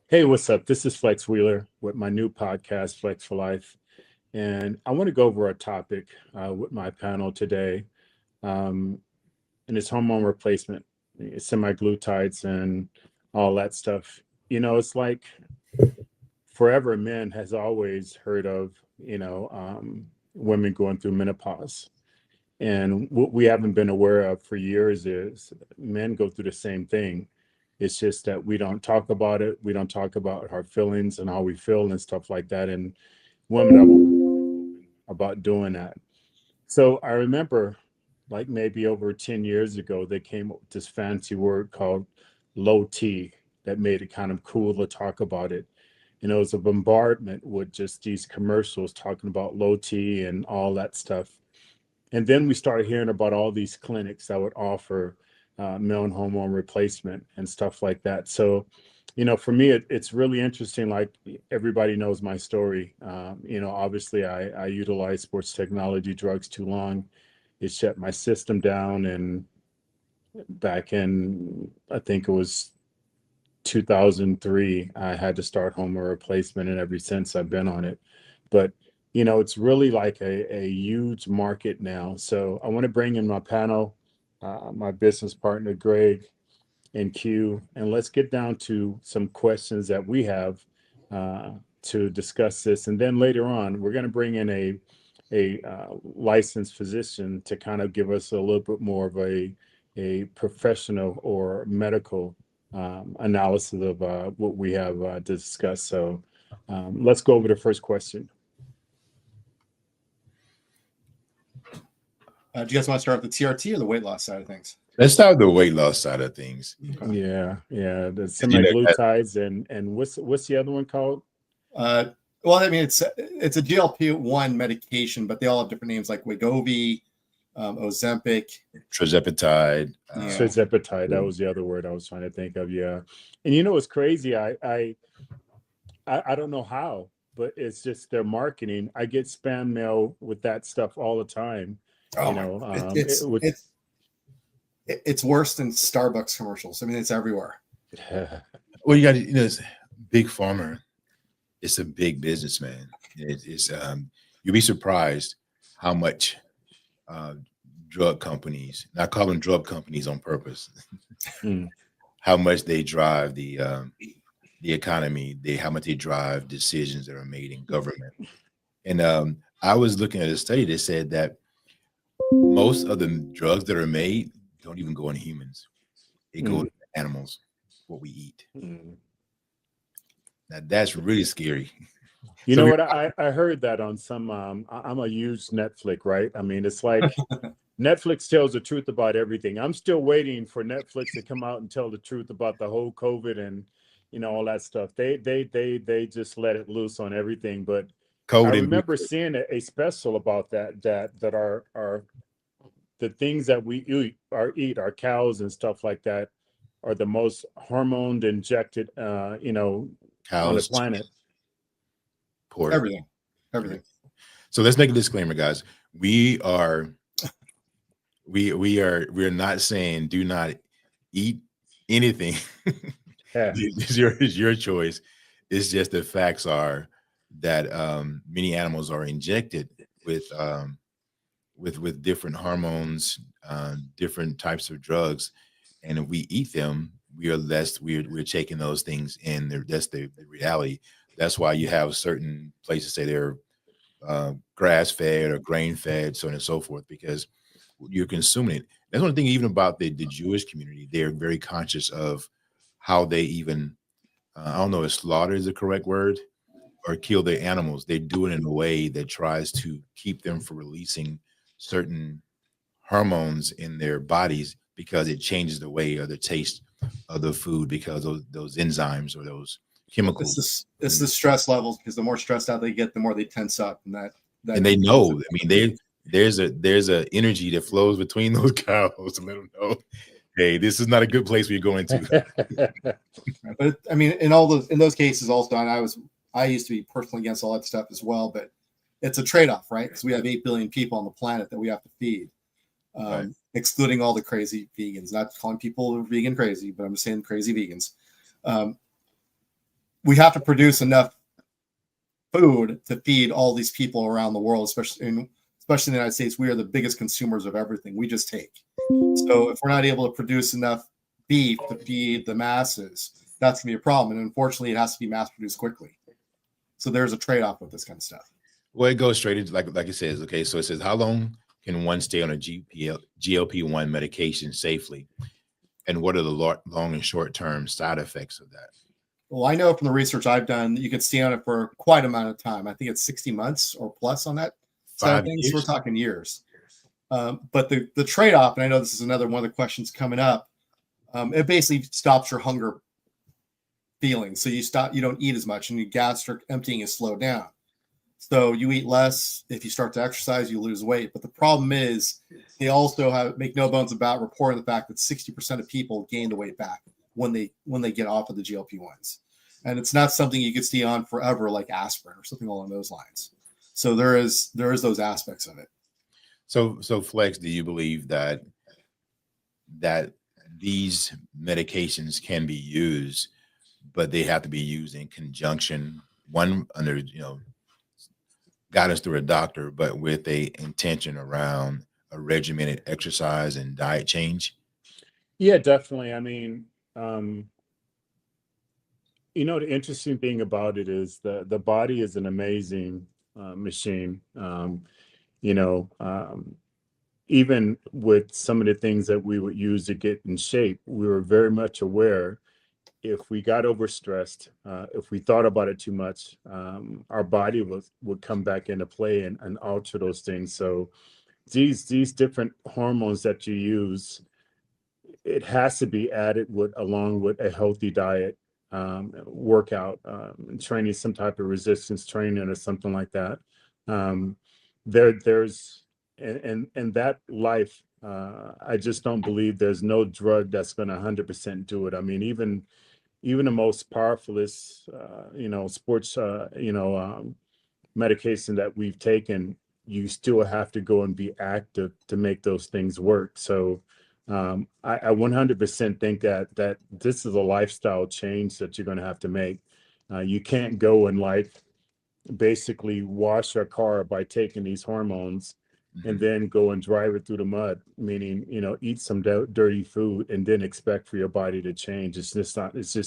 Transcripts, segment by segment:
Hey, what's up? This is Flex Wheeler with my new podcast, Flex for Life. And I want to go over a topic with my panel today, um, and it's hormone replacement, semaglutides, and all that stuff. It's like forever men has always heard of, women going through menopause. And what we haven't been aware of for years is men go through the same thing. It's just that we don't talk about it. We don't talk about our feelings and how we feel and stuff like that. And women are about doing that. So I remember, like maybe over 10 years ago, they came up with this fancy word called low T that made it kind of cool to talk about it. And it was a bombardment with just these commercials talking about low T and all that stuff. And then we started hearing about all these clinics that would offer male hormone replacement and stuff like that. So, for me, it's really interesting. Like everybody knows my story. Obviously, I utilized sports technology drugs too long. It shut my system down. And back in, I think it was 2003, I had to start hormone replacement. And ever since I've been on it. But it's really like a huge market now. So I want to bring in my panel, my business partner, Greg and Q, and let's get down to some questions that we have to discuss this. And then later on, we're going to bring in a licensed physician to kind of give us a little bit more of a professional or medical analysis of what we have to discuss. So let's go over the first question. Do you guys want to start with the TRT or the weight loss side of things? Let's start with the weight loss side of things. Okay. Yeah. The semaglutides and what's the other one called? Well, I mean, it's a GLP-1 medication, but they all have different names like Wegovy, Ozempic, Tirzepatide. Tirzepatide. That was the other word I was trying to think of. Yeah. And it's crazy. I don't know how, but it's just their marketing. I get spam mail with that stuff all the time. It's worse than Starbucks commercials. I mean, it's everywhere. Well, you got it's big pharma. It's a big business, man. It's you'll be surprised how much drug companies, and I call them drug companies on purpose, how much they drive the economy, how much they drive decisions that are made in government. And I was looking at a study that said that most of the drugs that are made don't even go in humans. They go to animals, what we eat. Now that's really scary. You know what? I heard that on some, I'm a huge Netflix, right? I mean, it's like Netflix tells the truth about everything. I'm still waiting for Netflix to come out and tell the truth about the whole COVID and, all that stuff. They just let it loose on everything. But COVID, I remember seeing a special about that are the things that we eat, our cows and stuff like that, are the most hormone injected, cows on the planet. Pork. Everything. So let's make a disclaimer, guys. We're not saying do not eat anything. Yeah. It's your choice. It's just the facts are that many animals are injected with different hormones, different types of drugs, and if we eat them, we're taking those things in. That's the reality. That's why you have certain places say they're grass fed or grain fed, so on and so forth, because you're consuming it. That's one thing even about the Jewish community. They're very conscious of how they even I don't know if slaughter is the correct word, or kill their animals. They do it in a way that tries to keep them from releasing certain hormones in their bodies, because it changes the way or the taste of the food, because those enzymes or those chemicals. It's the stress levels, because the more stressed out they get, the more they tense up, and and they know. I mean, there's a energy that flows between those cows to let them know, hey, this is not a good place we're going to. But I mean, in those cases also, and I used to be personally against all that stuff as well, but it's a trade-off, right? Because we have 8 billion people on the planet that we have to feed. Right. excluding all the crazy vegans. Not calling people who are vegan crazy, but I'm just saying crazy vegans. We have to produce enough food to feed all these people around the world, especially in the United States. We are the biggest consumers of everything. We just take. So if we're not able to produce enough beef to feed the masses, that's gonna be a problem. And unfortunately, it has to be mass produced quickly. So there's a trade-off with this kind of stuff. Well, it goes straight into like it says. Okay, so it says, how long can one stay on a GLP-1 medication safely, and what are the long and short term side effects of that? Well, I know from the research I've done that you can stay on it for quite a amount of time. I think it's 60 months or plus on that side of 5 things. years? We're talking years. But the trade-off, and I know this is another one of the questions coming up, it basically stops your hunger feeling. So you don't eat as much, and your gastric emptying is slowed down. So you eat less. If you start to exercise, you lose weight. But the problem is they also make no bones about reporting the fact that 60% of people gain the weight back when they get off of the GLP-1s. And it's not something you could stay on forever like aspirin or something along those lines. So there is those aspects of it. So Flex, do you believe that these medications can be used, but they have to be used in conjunction, one under guidance through a doctor, but with a intention around a regimented exercise and diet change? Yeah, definitely. I mean, the interesting thing about it is the body is an amazing machine. You know, Even with some of the things that we would use to get in shape, we were very much aware if we got overstressed, if we thought about it too much, our body would come back into play and alter those things. So these different hormones that you use, it has to be added along with a healthy diet, workout, training, some type of resistance training or something like that. Um, there's and that life. I just don't believe there's no drug that's going to 100% do it. I mean, even the most powerfulest, sports, medication that we've taken, you still have to go and be active to make those things work. So I 100% think that this is a lifestyle change that you're going to have to make. You can't go and basically wash your car by taking these hormones and then go and drive it through the mud, meaning, eat some dirty food and then expect for your body to change. It's just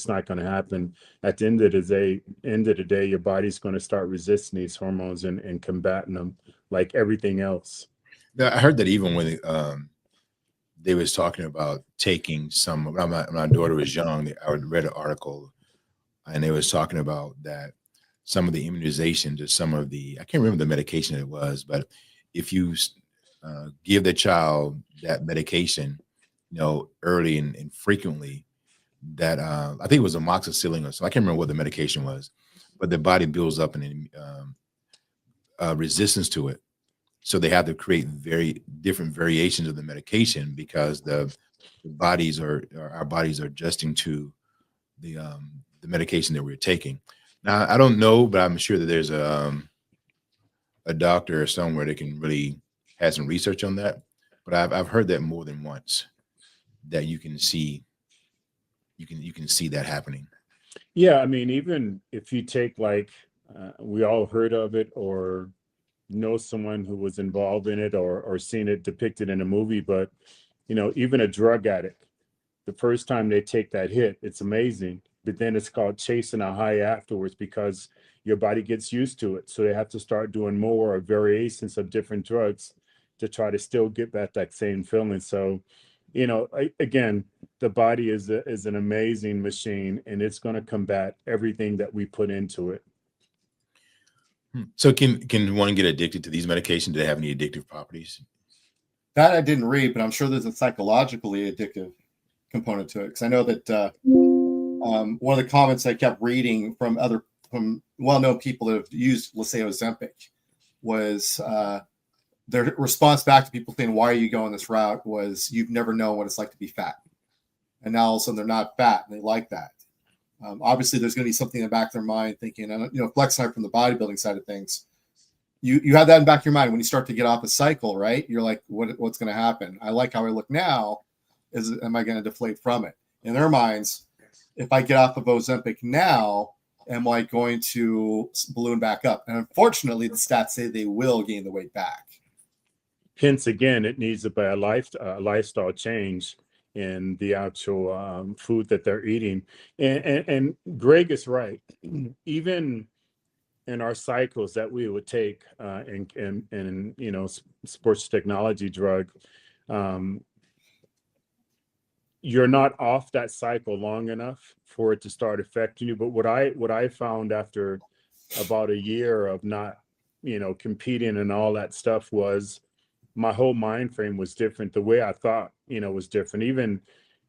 not going to happen. At the end of the day, your body's going to start resisting these hormones and combating them like everything else. Yeah, I heard that even when they was talking about taking some, when my daughter was young, I read an article and they was talking about that some of the immunizations or some of the, I can't remember the medication it was, but if you give the child that medication, early and frequently, that I think it was amoxicillin or so. I can't remember what the medication was, but the body builds up an resistance to it. So they have to create very different variations of the medication because our bodies are adjusting to the medication that we're taking. Now I don't know, but I'm sure that there's a doctor somewhere that can really have some research on that. But I've heard that more than once, that you can see that happening. Yeah, I mean, even if you take we all heard of it or know someone who was involved in it or seen it depicted in a movie, but even a drug addict, the first time they take that hit, it's amazing, but then it's called chasing a high afterwards because your body gets used to it. So they have to start doing more variations of different drugs to try to still get back that same feeling. So, again, the body is an amazing machine, and it's going to combat everything that we put into it. So can one get addicted to these medications? Do they have any addictive properties? That I didn't read, but I'm sure there's a psychologically addictive component to it. Because I know that one of the comments I kept reading from well-known people that have used, let's say, Ozempic, was their response back to people saying, "Why are you going this route?" was, "You've never known what it's like to be fat," and now all of a sudden they're not fat and they like that. Obviously, there's going to be something in the back of their mind thinking, and Flex and I from the bodybuilding side of things, you have that in the back of your mind when you start to get off a cycle, right? You're like, what's going to happen? I like how I look now. Am I going to deflate from it? In their minds, if I get off of Ozempic now, am I going to balloon back up? And unfortunately, the stats say they will gain the weight back. Hence, again, it needs to be a lifestyle change in the actual food that they're eating. And Greg is right. Even in our cycles that we would take in sports technology drug, you're not off that cycle long enough for it to start affecting you. But what I found after about a year of not competing and all that stuff was my whole mind frame was different. The way I thought was different. Even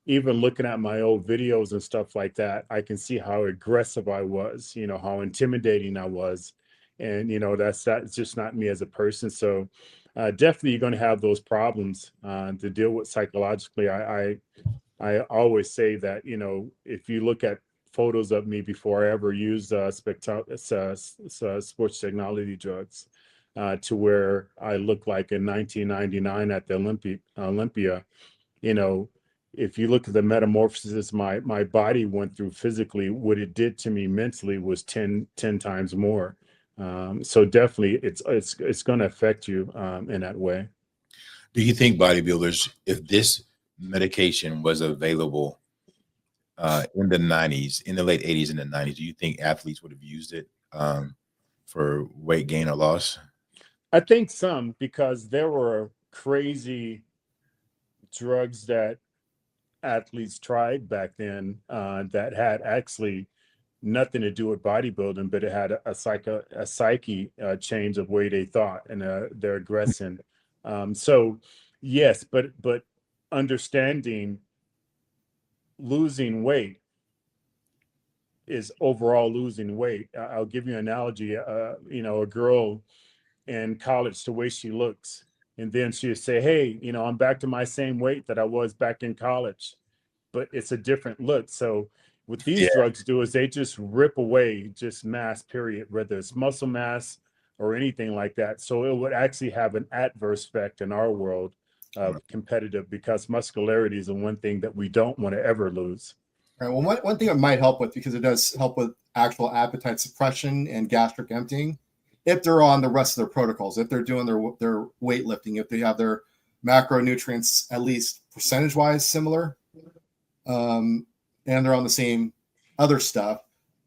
looking at my old videos and stuff like that, I can see how aggressive I was, how intimidating I was. And, that's just not me as a person. So definitely you're going to have those problems to deal with psychologically. I always say that, if you look at photos of me before I ever used sports technology drugs, to where I look like in 1999 at the Olympia, if you look at the metamorphosis my body went through physically, what it did to me mentally was 10 times more. So definitely it's going to affect you in that way. Do you think bodybuilders, if this medication was available in the 90s, in the late 80s and the 90s, do you think athletes would have used it for weight gain or loss? I think some, because there were crazy drugs that athletes tried back then that had actually nothing to do with bodybuilding, but it had a psyche change of way they thought and their aggression. So yes, but understanding losing weight is overall losing weight. I'll give you an analogy. A girl in college, the way she looks, and then she'll say, hey, I'm back to my same weight that I was back in college, but it's a different look. So what these drugs do is they just rip away just mass, period, whether it's muscle mass or anything like that. So it would actually have an adverse effect in our world of competitive, because muscularity is the one thing that we don't want to ever lose. All right. Well, one thing it might help with, because it does help with actual appetite suppression and gastric emptying, if they're on the rest of their protocols, if they're doing their weightlifting, if they have their macronutrients at least percentage-wise similar, and they're on the same other stuff,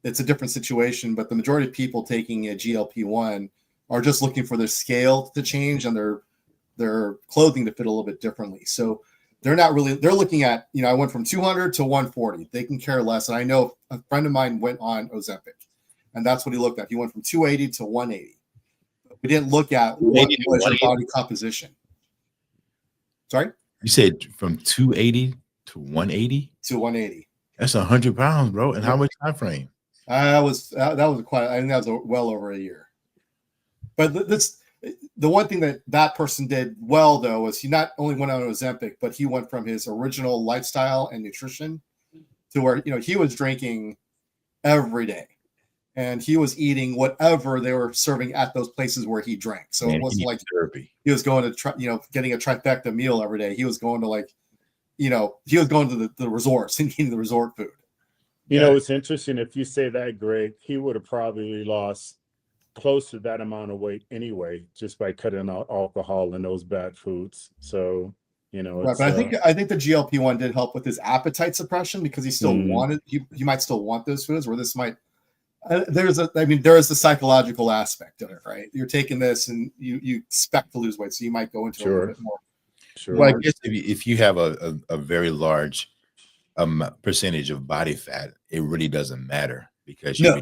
it's a different situation. But the majority of people taking a GLP-1 are just looking for their scale to change and their clothing to fit a little bit differently. So they're looking at, I went from 200 to 140. They can care less. And I know a friend of mine went on Ozempic, and that's what he looked at. He went from 280 to 180. We didn't look at what was your body composition. Sorry? You said from 280 to 180? To 180. That's 100 pounds, bro. And how much time frame? That was quite, I think that was well over a year. But the one thing that person did well, though, was he not only went on Ozempic, but he went from his original lifestyle and nutrition to where, he was drinking every day. And he was eating whatever they were serving at those places where he drank. So it wasn't like therapy. He was going to getting a trifecta meal every day. He was going to he was going to the resorts and eating the resort food. It's interesting. If you say that, Greg, he would have probably lost close to that amount of weight anyway, just by cutting out alcohol and those bad foods. So, right, but I think the GLP-1 did help with his appetite suppression, because he still wanted, he might still want those foods, where this might, there is the psychological aspect of it, right? You're taking this and you expect to lose weight, so you might go into a little bit more. Sure. Well, I guess if you have a very large percentage of body fat, it really doesn't matter, because you're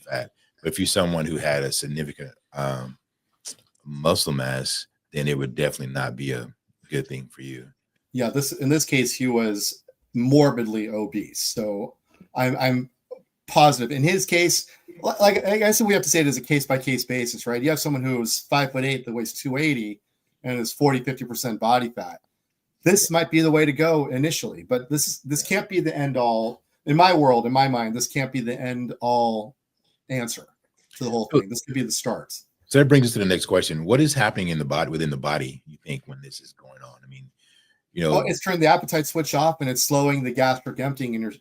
fat. But if you're someone who had a significant muscle mass, then it would definitely not be a good thing for you. Yeah, in this case, he was morbidly obese. So I'm positive in his case. Like I guess we have to say it as a case-by-case basis, right? You have someone who's 5'8" that weighs 280 and is 40-50% body fat. This might be the way to go initially, but this can't be the end all. In my world, in my mind, this can't be the end all answer to the whole thing. This could be the start. So that brings us to the next question. What is happening in the body, within the body, you think, when this is going on? I mean, Well, it's turning the appetite switch off, and it's slowing the gastric emptying. And your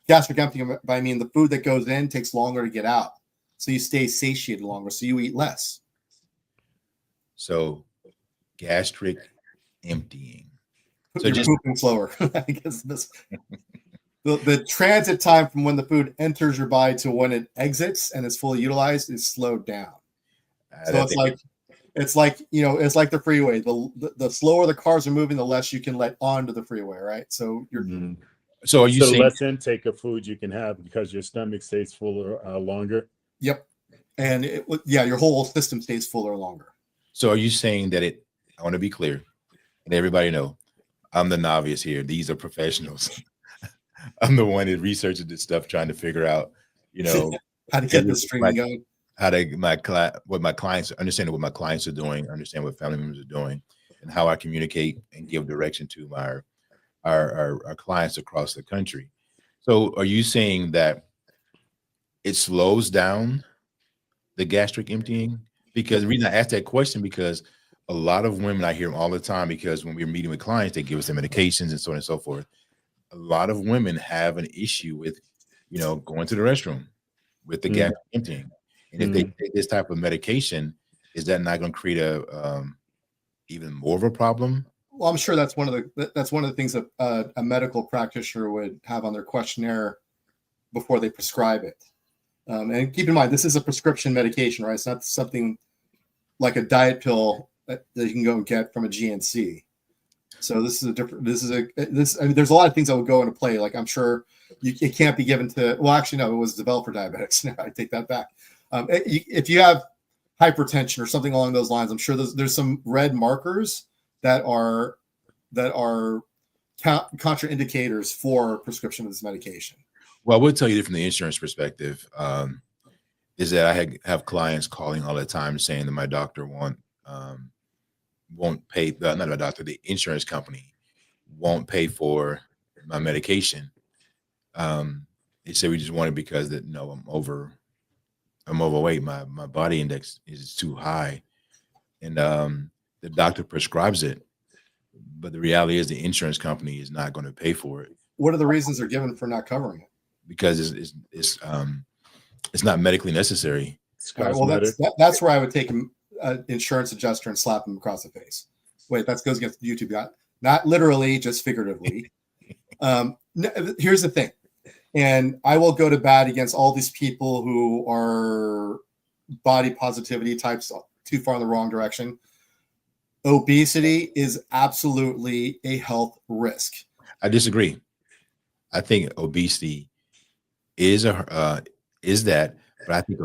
gastric emptying, by I mean the food that goes in takes longer to get out, so you stay satiated longer, so you eat less. So gastric emptying. So You're just pooping slower. I guess the transit time from when the food enters your body to when it exits and it's fully utilized is slowed down. So it's like it's like the freeway. The slower the cars are moving, the less you can let onto the freeway, right? So you're So are you saying less intake of food you can have because your stomach stays fuller longer? Yep. And your whole system stays fuller longer. So are you saying that I want to be clear and everybody know I'm the novice here. These are professionals. I'm the one that researches this stuff, trying to figure out, how to get the streaming going. How to what my clients understand, what my clients are doing, understand what family members are doing, and how I communicate and give direction to our clients across the country. So are you saying that it slows down the gastric emptying? Because the reason I asked that question, because a lot of women, I hear them all the time, because when we're meeting with clients, they give us their medications and so on and so forth. A lot of women have an issue with, going to the restroom with the gastric emptying. And if they take this type of medication, is that not going to create even more of a problem? Well, I'm sure that's one of the things that a medical practitioner would have on their questionnaire before they prescribe it. And keep in mind, this is a prescription medication, right? It's not something like a diet pill that you can go and get from a GNC. So this is there's a lot of things that would go into play. Like I'm sure it can't be given to, well, actually, no, it was developed for diabetics. I take that back. If you have hypertension or something along those lines, I'm sure there's some red markers that are contraindicators for prescription of this medication. Well, I would tell you from the insurance perspective, is that I have clients calling all the time saying that my doctor won't pay, not my doctor, the insurance company won't pay for my medication. They say we just want it because I'm overweight. My body index is too high, and the doctor prescribes it. But the reality is the insurance company is not going to pay for it. What are the reasons they're given for not covering it? Because it's not medically necessary. Right, well, that's where I would take an insurance adjuster and slap him across the face. Wait, that goes against YouTube. Not literally, just figuratively. Here's the thing. And I will go to bat against all these people who are body positivity types too far in the wrong direction. Obesity is absolutely a health risk. I disagree. I think obesity is that, but I think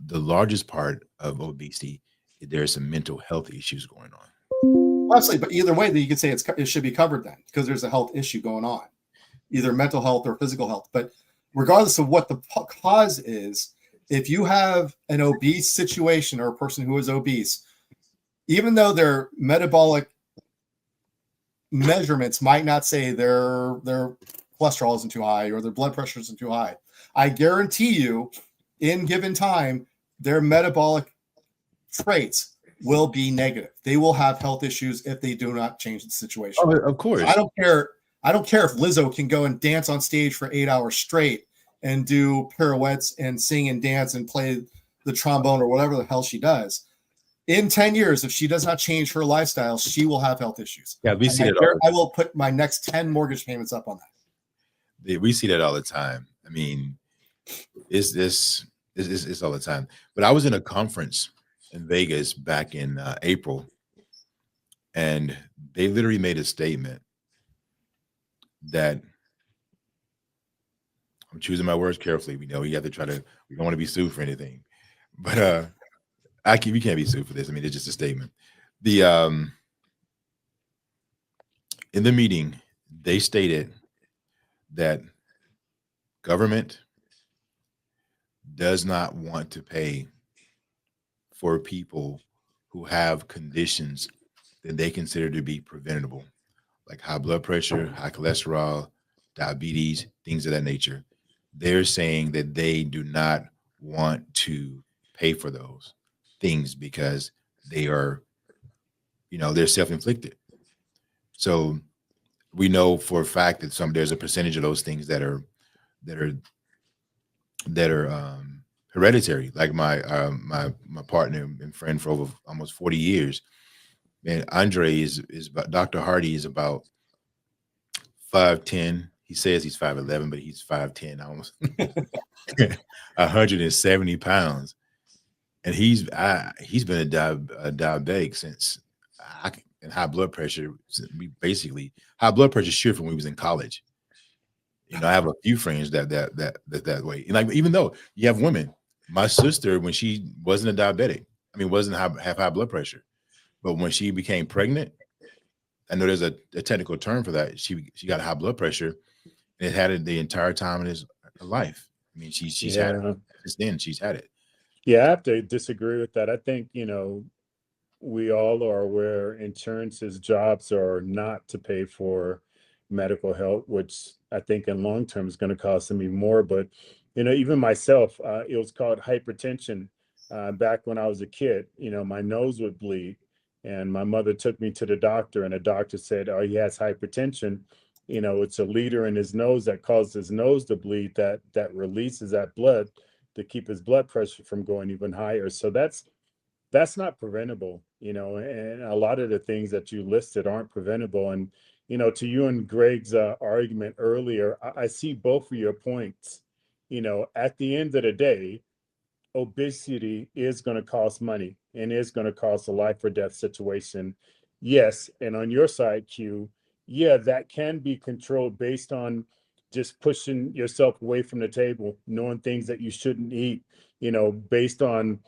the largest part of obesity, there's some mental health issues going on. Absolutely, but either way, you could say it should be covered then, because there's a health issue going on, either mental health or physical health. But regardless of what the cause is, if you have an obese situation or a person who is obese, even though their metabolic measurements might not say their cholesterol isn't too high or their blood pressure isn't too high, I guarantee you, in given time, their metabolic traits will be negative. They will have health issues if they do not change the situation. Oh, of course. I don't care if Lizzo can go and dance on stage for 8 hours straight and do pirouettes and sing and dance and play the trombone or whatever the hell she does. In 10 years, if she does not change her lifestyle, she will have health issues. Yeah, we see that. I will put my next 10 mortgage payments up on that. We see that all the time. I mean, it's all the time. But I was in a conference in Vegas back in April, and they literally made a statement that, I'm choosing my words carefully. We know you have to we don't want to be sued for anything, but we can't be sued for this. I mean, it's just a statement. In the meeting, they stated that government does not want to pay for people who have conditions that they consider to be preventable, like high blood pressure, high cholesterol, diabetes, things of that nature. They're saying that they do not want to pay for those things because they are, they're self-inflicted. So we know for a fact that there's a percentage of those things that are hereditary. Like my partner and friend for over almost 40 years, man, Andre is Dr. Hardy is about 5'10". He says he's 5'11", but he's 5'10", almost 170 pounds. And he's been a diabetic since and high blood pressure. High blood pressure shit from when he was in college. I have a few friends that way. And like, even though you have women, my sister, when she wasn't a diabetic, wasn't have high blood pressure, but when she became pregnant, I know there's a technical term for that. She got high blood pressure, and it had it the entire time in her life. She's had it since then. She's had it. Yeah, I have to disagree with that. I think, we all are aware insurance's jobs are not to pay for medical help, which I think in long term is going to cost them even more. But, even myself, it was called hypertension. Back when I was a kid, my nose would bleed, and my mother took me to the doctor, and the doctor said, oh, he has hypertension. It's a leader in his nose that causes his nose to bleed that releases that blood to keep his blood pressure from going even higher. So that's not preventable, and a lot of the things that you listed aren't preventable. And, to you and Greg's argument earlier, I see both of your points. At the end of the day, obesity is going to cost money and is going to cost a life or death situation. Yes. And on your side, Q, yeah, that can be controlled based on just pushing yourself away from the table, knowing things that you shouldn't eat, based on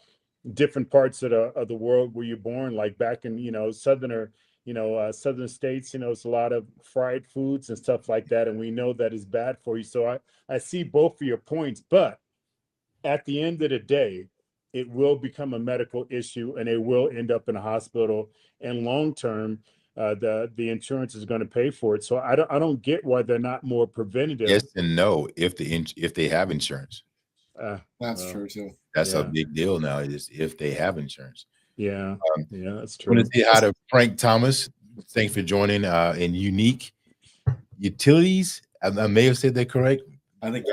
different parts of the world where you're born, like back in, southern states, it's a lot of fried foods and stuff like that. And we know that is bad for you. So I see both of your points, but at the end of the day, it will become a medical issue and it will end up in a hospital. And long term, the insurance is going to pay for it. So I don't get why they're not more preventative. Yes and no. If they have insurance, that's true too. That's a big deal now. Is if they have insurance. Yeah, that's true. I want to say hi to Frank Thomas. Thanks for joining. In Unique Utilities, I may have said that correct. I think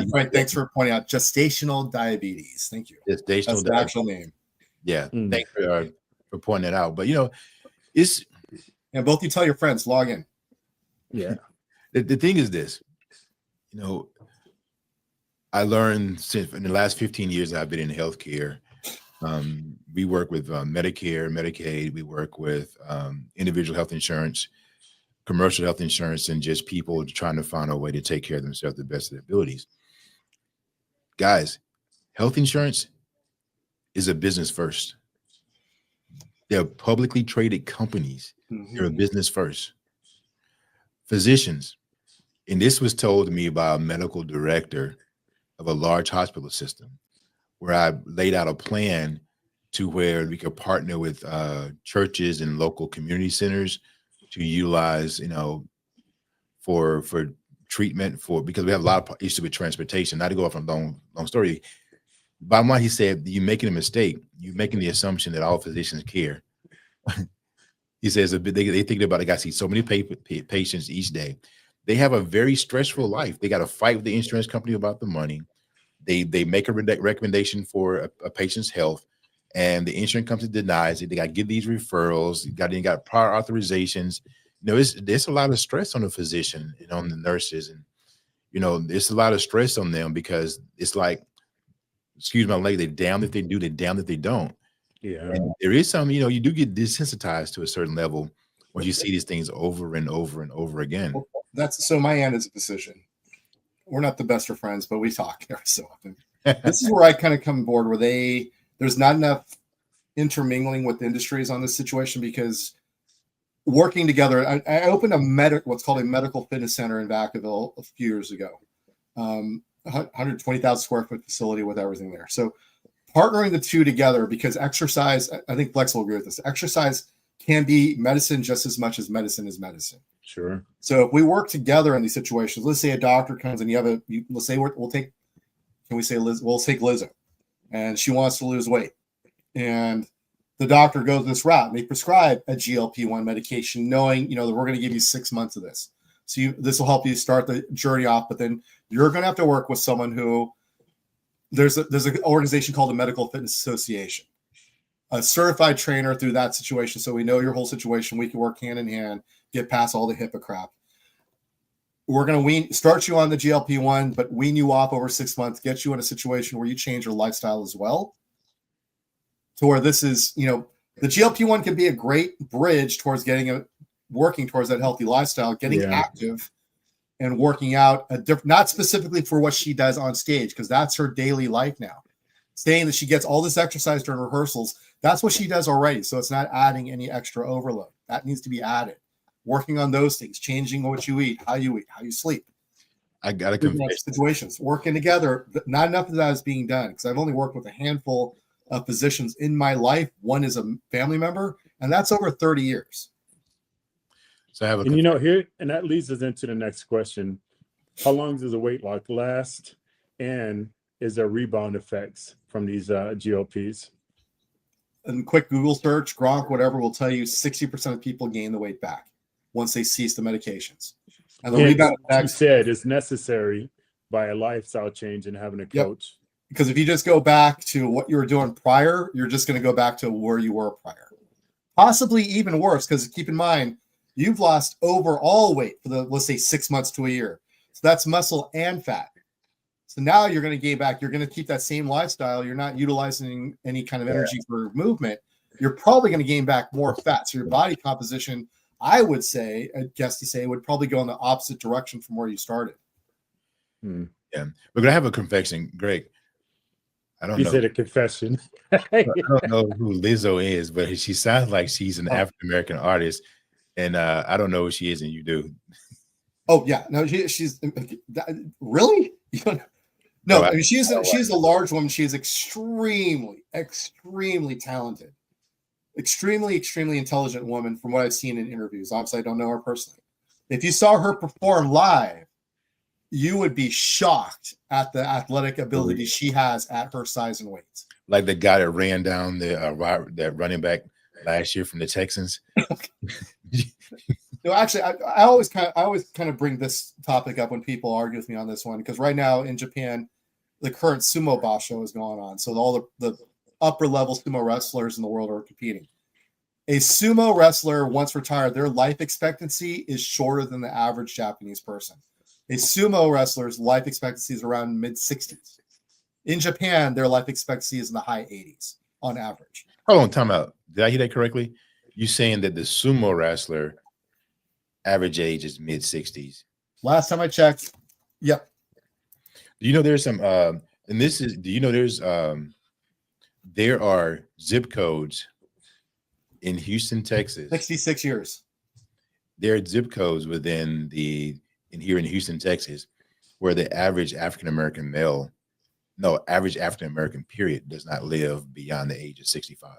Frank, thanks for pointing out gestational diabetes. Thank you. Gestational That's the actual name. Yeah, thanks for pointing that out. But it's both you tell your friends, log in. Yeah. The thing is this, I learned since in the last 15 years I've been in healthcare. We work with Medicare, Medicaid. We work with individual health insurance, commercial health insurance, and just people trying to find a way to take care of themselves to the best of their abilities. Guys, health insurance is a business first. They're publicly traded companies. They're a business first. Physicians, and this was told to me by a medical director of a large hospital system, where I laid out a plan to where we could partner with churches and local community centers to utilize, for treatment because we have a lot of issues with transportation. Not to go off on a long story. Bottom line, he said, you're making a mistake. You're making the assumption that all physicians care. He says they think about it. I see so many patients each day. They have a very stressful life. They got to fight with the insurance company about the money. They make a recommendation for a patient's health, and the insurance company denies it. They got to give these referrals. You got prior authorizations. There's a lot of stress on the physician and on the nurses, and there's a lot of stress on them because it's like, excuse my language, they're damned if they do, they're damned if they don't. Yeah. And there is some, you do get desensitized to a certain level when you see these things over and over and over again. Well, so my aunt is a physician. We're not the best of friends, but we talk every so often. This is where I kind of come aboard where there's not enough intermingling with industries on this situation, because working together, I opened what's called a medical fitness center in Vacaville a few years ago. 120,000 square foot facility with everything there. So partnering the two together, because exercise, I think Flex will agree with this. Exercise can be medicine just as much as medicine is medicine. Sure. So if we work together in these situations, let's say a doctor comes and let's say we'll take Lizzo. and she wants to lose weight. And the doctor goes this route, and they prescribe a GLP-1 medication, knowing, that we're going to give you 6 months of this. So this will help you start the journey off, but then you're going to have to work with someone who there's an organization called the Medical Fitness Association, a certified trainer through that situation. So we know your whole situation. We can work hand in hand, get past all the HIPAA crap. We're going to start you on the GLP-1, but wean you off over 6 months, get you in a situation where you change your lifestyle as well. To where this is, the GLP-1 can be a great bridge towards working towards that healthy lifestyle, getting active and working out not specifically for what she does on stage, because that's her daily life now. Saying that she gets all this exercise during rehearsals, that's what she does already. So it's not adding any extra overload. That needs to be added. Working on those things, changing what you eat, how you sleep. I got to confess. Situations, working together. Not enough of that is being done, because I've only worked with a handful of physicians in my life. One is a family member, and that's over 30 years. So I have and that leads us into the next question. How long does a weight loss last? And is there rebound effects from these GLPs? And quick Google search, Gronk, whatever, will tell you 60% of people gain the weight back once they cease the medications. And the rebound effects, you said, is necessary by a lifestyle change and having a coach. Because if you just go back to what you were doing prior, you're just going to go back to where you were prior. Possibly even worse, because keep in mind, you've lost overall weight for let's say 6 months to a year. So that's muscle and fat. So now you're going to gain back. You're going to keep that same lifestyle. You're not utilizing any kind of energy for movement. You're probably going to gain back more fat. So your body composition, I would say, would probably go in the opposite direction from where you started. Yeah. We're going to have a confession, Greg. I don't know. You said a confession. I don't know who Lizzo is, but she sounds like she's an African-American artist. And I don't know who she is, and you do. Oh, yeah. No, she's really? No, I mean, she's a large woman. She is extremely, extremely talented, extremely, extremely intelligent woman from what I've seen in interviews. Obviously, I don't know her personally. If you saw her perform live, you would be shocked at the athletic ability she has at her size and weight. Like the guy that ran down that running back last year from the Texans. No, actually, I always kind of bring this topic up when people argue with me on this one, because right now in Japan, the current sumo basho is going on. So all the upper level sumo wrestlers in the world are competing. A sumo wrestler, once retired, their life expectancy is shorter than the average Japanese person. A sumo wrestler's life expectancy is around mid-60s. In Japan, their life expectancy is in the high 80s on average. Hold on, time out. Did I hear that correctly? You saying that the sumo wrestler average age is mid-60s? Last time I checked, yep. Do you know there's some there are zip codes in Houston, Texas. 66 years. There are zip codes here in Houston, Texas, where the average African-American period does not live beyond the age of 65.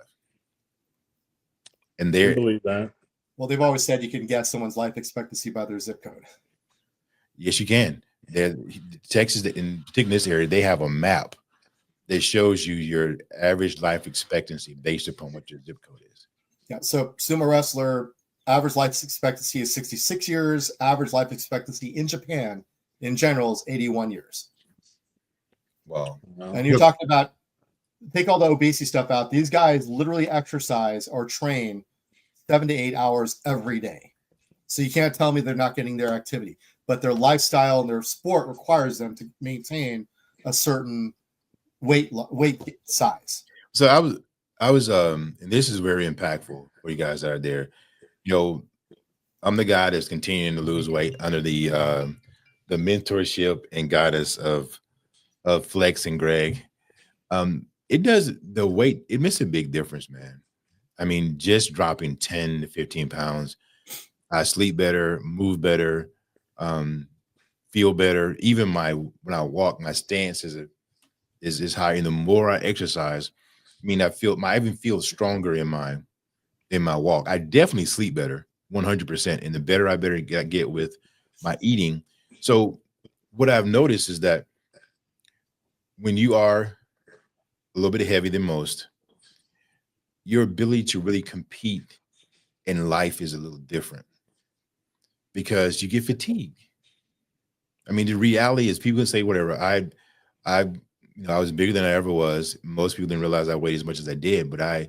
And I believe that. Well, they've always said you can guess someone's life expectancy by their zip code. Yes, you can. Texas, in particular this area, they have a map that shows you your average life expectancy based upon what your zip code is. Yeah. So sumo wrestler, average life expectancy is 66 years. Average life expectancy in Japan in general is 81 years. Wow. And you're talking about, take all the obesity stuff out. These guys literally exercise or train 7 to 8 hours every day. So you can't tell me they're not getting their activity, but their lifestyle and their sport requires them to maintain a certain weight size. So I was and this is very impactful for you guys out there. I'm the guy that's continuing to lose weight under the mentorship and guidance of Flex and Greg. It makes a big difference, man. I mean, just dropping 10 to 15 pounds, I sleep better, move better, feel better. Even when I walk, my stance is higher. And the more I exercise, I even feel stronger in my walk. I definitely sleep better, 100%. And the better I get with my eating. So what I've noticed is that when you are a little bit heavier than most, your ability to really compete in life is a little different because you get fatigued. I mean, the reality is people can say whatever. I was bigger than I ever was. Most people didn't realize I weighed as much as I did, but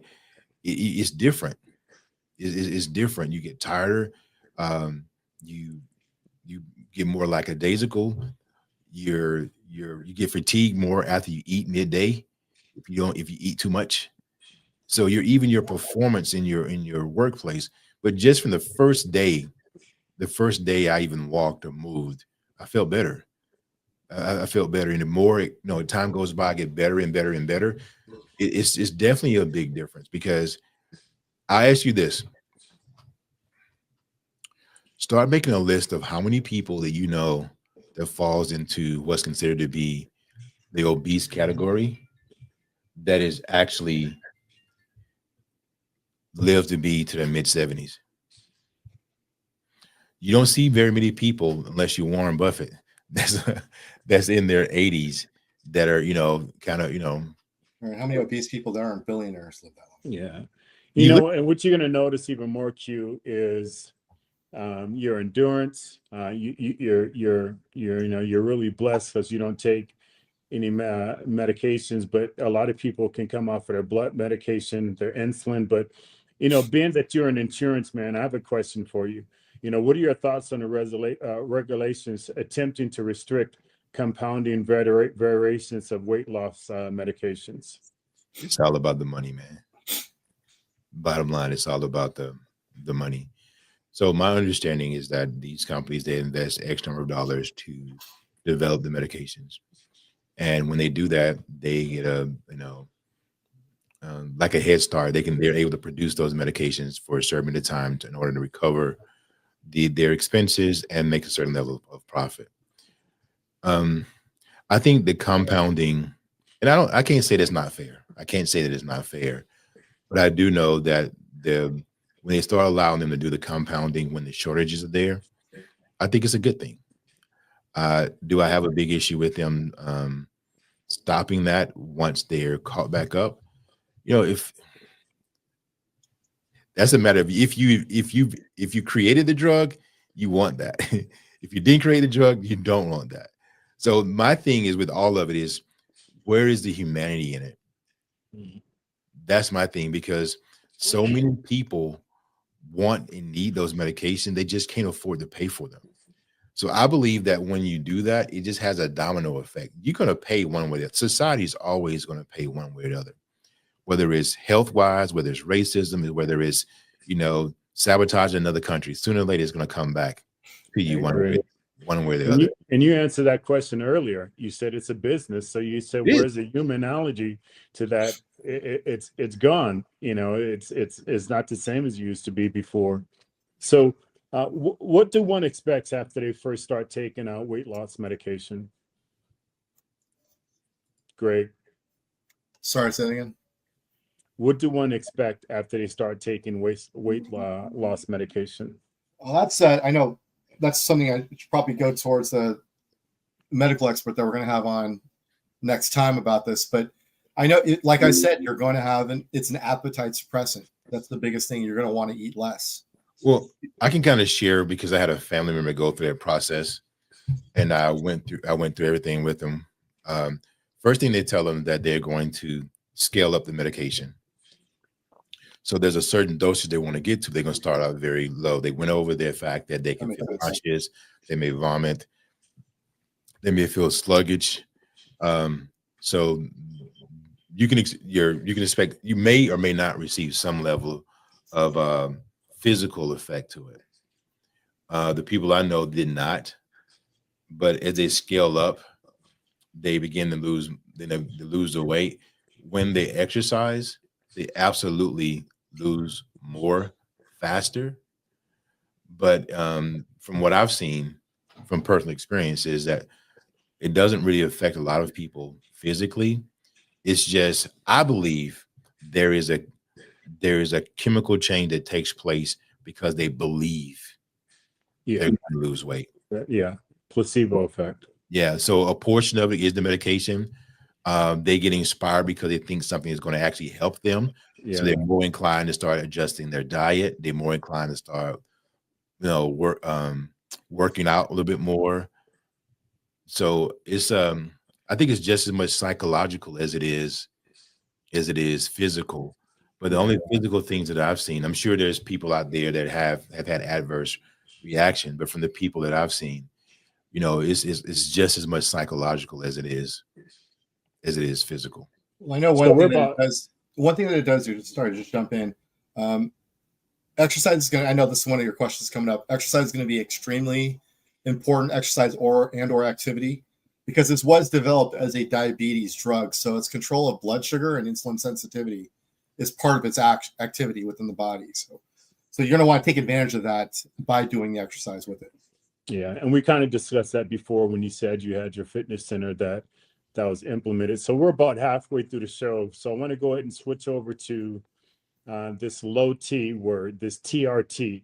it's different. It's different. You get tired. Um, you you get more lackadaisical. You get fatigued more after you eat midday if you eat too much. So even your performance in your workplace, but just from the first day I even walked or moved, I felt better. I felt better, and the more time goes by, I get better and better and better. It's definitely a big difference because I ask you this: start making a list of how many people that you know that falls into what's considered to be the obese category that is actually live to be to their mid-70s. You don't see very many people unless you're Warren Buffett that's in their 80s that are kind of All right, how many obese people there aren't billionaires live that long? Yeah. You And what you're going to notice even more, Q, is your endurance. You're really blessed because you don't take any medications, but a lot of people can come off of their blood medication, their insulin. But being that you're an insurance man, I have a question for you. What are your thoughts on the regulations attempting to restrict compounding variations of weight loss medications? It's all about the money, man. Bottom line, it's all about the money. So my understanding is that these companies, they invest X number of dollars to develop the medications. And when they do that, they get like a head start. They're able to produce those medications for a certain amount of time in order to recover their expenses and make a certain level of profit. I think the compounding, and I can't say that's not fair. I can't say that it's not fair, but I do know that when they start allowing them to do the compounding when the shortages are there, I think it's a good thing. Do I have a big issue with them stopping that once they're caught back up? If that's a matter of if you created the drug, you want that. If you didn't create the drug, you don't want that. So my thing is with all of it is, where is the humanity in it? That's my thing, because so many people want and need those medications, they just can't afford to pay for them. So I believe that when you do that, it just has a domino effect. You're going to pay one way or the other. Society is always going to pay one way or the other, whether it's health-wise, whether it's racism, whether it's, sabotage another country. Sooner or later, it's going to come back to you one way or the other. And you answered that question earlier. You said it's a business. So you said, where's the human analogy to that? It's gone. It's not the same as it used to be before. So what do one expect after they first start taking out weight loss medication? Greg. Sorry, say that again. What do one expect after they start taking weight loss medication? Well, that's I know that's something I should probably go towards the medical expert that we're going to have on next time about this. But I know, like I said, you're going to have it's an appetite suppressant. That's the biggest thing. You're going to want to eat less. Well, I can kind of share because I had a family member go through that process, and I went through everything with them. First thing, they tell them that they're going to scale up the medication. So there's a certain dosage they want to get to. They're going to start out very low. They went over the fact that they can feel nauseous, they may vomit, they may feel sluggish. So you can expect you may or may not receive some level of physical effect to it. The people I know did not, but as they scale up, they begin to lose the weight. When they exercise, they absolutely lose more faster. But from what I've seen from personal experience is that it doesn't really affect a lot of people physically. It's just, I believe there is a chemical change that takes place because they believe they're going to lose weight. Yeah, placebo effect. Yeah, so a portion of it is the medication. They get inspired because they think something is going to actually help them. Yeah. So they're more inclined to start adjusting their diet. They're more inclined to start, working out a little bit more. So it's I think it's just as much psychological as it is physical. But the only physical things that I've seen, I'm sure there's people out there that have had adverse reaction, but from the people that I've seen, it's just as much psychological as it is physical. Well, I know So one we're thing that it about does. One thing that it does. Sorry, just jump in. Exercise is going to. I know this is one of your questions coming up. Exercise is going to be extremely important. Exercise or activity, because this was developed as a diabetes drug, so its control of blood sugar and insulin sensitivity is part of its activity within the body. So you're going to want to take advantage of that by doing the exercise with it. Yeah, and we kind of discussed that before when you said you had your fitness center that was implemented. So we're about halfway through the show. So I want to go ahead and switch over to this low T word, this TRT,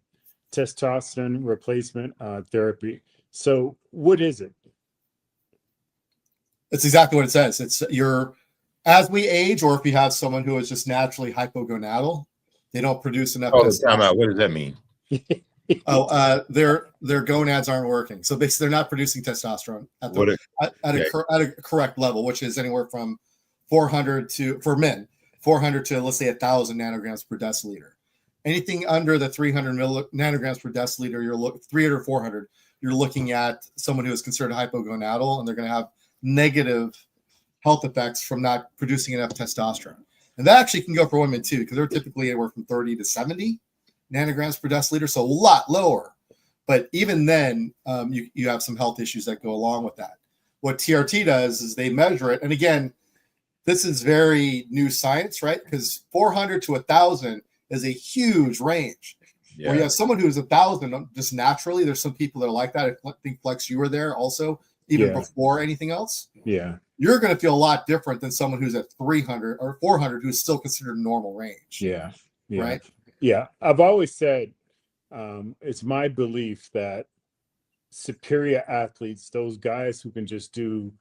testosterone replacement therapy. So what is it? It's exactly what it says. It's as we age, or if you have someone who is just naturally hypogonadal, they don't produce enough testosterone. Time out. What does that mean? Their gonads aren't working. So basically, they're not producing testosterone at a correct level, which is anywhere from 400 to, for men, 400 to, let's say, 1,000 nanograms per deciliter. Anything under the 300 nanograms per deciliter, 300 or 400, you're looking at someone who is considered hypogonadal, and they're going to have negative health effects from not producing enough testosterone. And that actually can go for women too, because they're typically anywhere from 30 to 70 nanograms per deciliter, so a lot lower. But even then, you have some health issues that go along with that. What TRT does is they measure it. And again, this is very new science, right? Because 400 to 1,000 is a huge range. Yeah. Where you have someone who's 1,000 just naturally. There's some people that are like that. I think, Flex, you were there also, even before anything else. Yeah. You're going to feel a lot different than someone who's at 300 or 400 who's still considered normal range. Yeah. Right? Yeah. I've always said it's my belief that superior athletes, those guys who can just do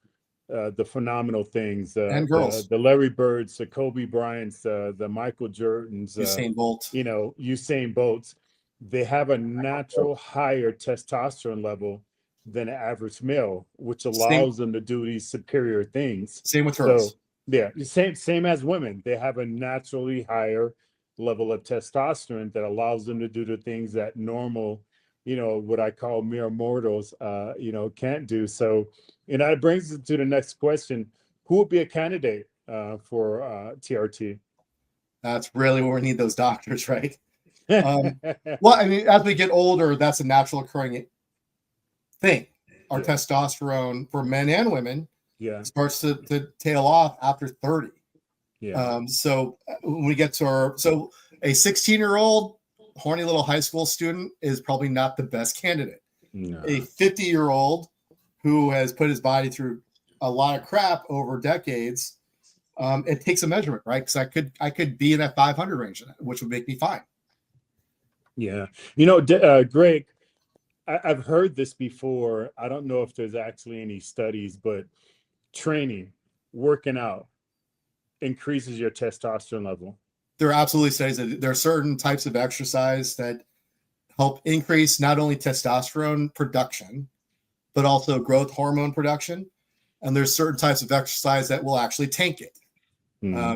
the phenomenal things, and girls, the Larry Birds, the Kobe Bryants, the Michael Jordans, Usain Bolt, Usain Bolts, they have a natural higher testosterone level than an average male, which allows them to do these superior things. Same with girls. So, yeah, same as women. They have a naturally higher level of testosterone that allows them to do the things that normal, what I call mere mortals, can't do. So, that brings us to the next question. Who would be a candidate for TRT? That's really where we need those doctors, right? Well, I mean, as we get older, that's a natural occurring thing. Our testosterone for men and women starts to tail off after 30. So when we get to a 16-year-old horny little high school student is probably not the best candidate. No. A 50-year-old who has put his body through a lot of crap over decades, it takes a measurement, right? Because I could be in that 500 range, which would make me fine. Yeah. Greg, I've heard this before. I don't know if there's actually any studies, but training, working out increases your testosterone level. There are absolutely studies that there are certain types of exercise that help increase not only testosterone production, but also growth hormone production. And there's certain types of exercise that will actually tank it.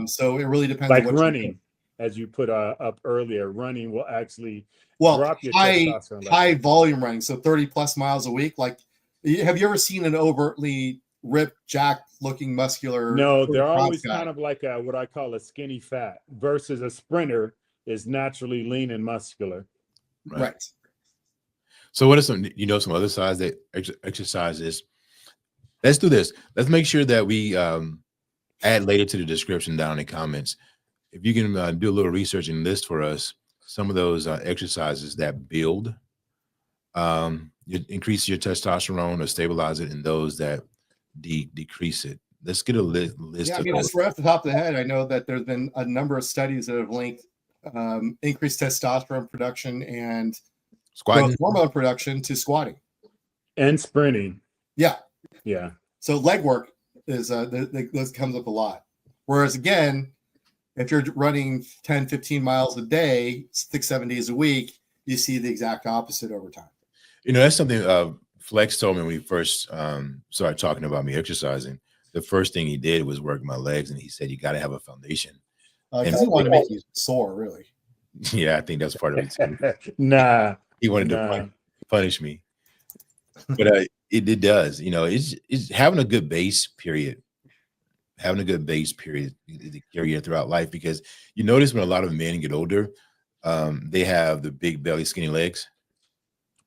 So it really depends. Like on what running, as you put up earlier, running will actually drop your testosterone level. High volume running, so 30 plus miles a week. Like, have you ever seen an overtly ripped, jacked looking muscular? No, they're always kind of like what I call a skinny fat versus a sprinter is naturally lean and muscular. Right. So what are some other sides that exercises? Let's do this. Let's make sure that we add later to the description down in the comments. If you can do a little research and list for us some of those exercises that build, increase your testosterone or stabilize it, and those that decrease it. Let's get a list. Yeah, just right off the top of the head, I know that there's been a number of studies that have linked increased testosterone production and growth hormone production to squatting and sprinting. Yeah. Yeah. So leg work this comes up a lot. Whereas again, if you're running 10, 15 miles a day, 6-7 days a week, you see the exact opposite over time. That's something Flex told me when we first started talking about me exercising. The first thing he did was work my legs, and he said, you got to have a foundation. Because he wanted to make you sore, really. Yeah, I think that's part of it too. Nah. He wanted to punish me. But it does, it's having a good base period. Having a good base period to carry you throughout life, because you notice when a lot of men get older, they have the big belly, skinny legs.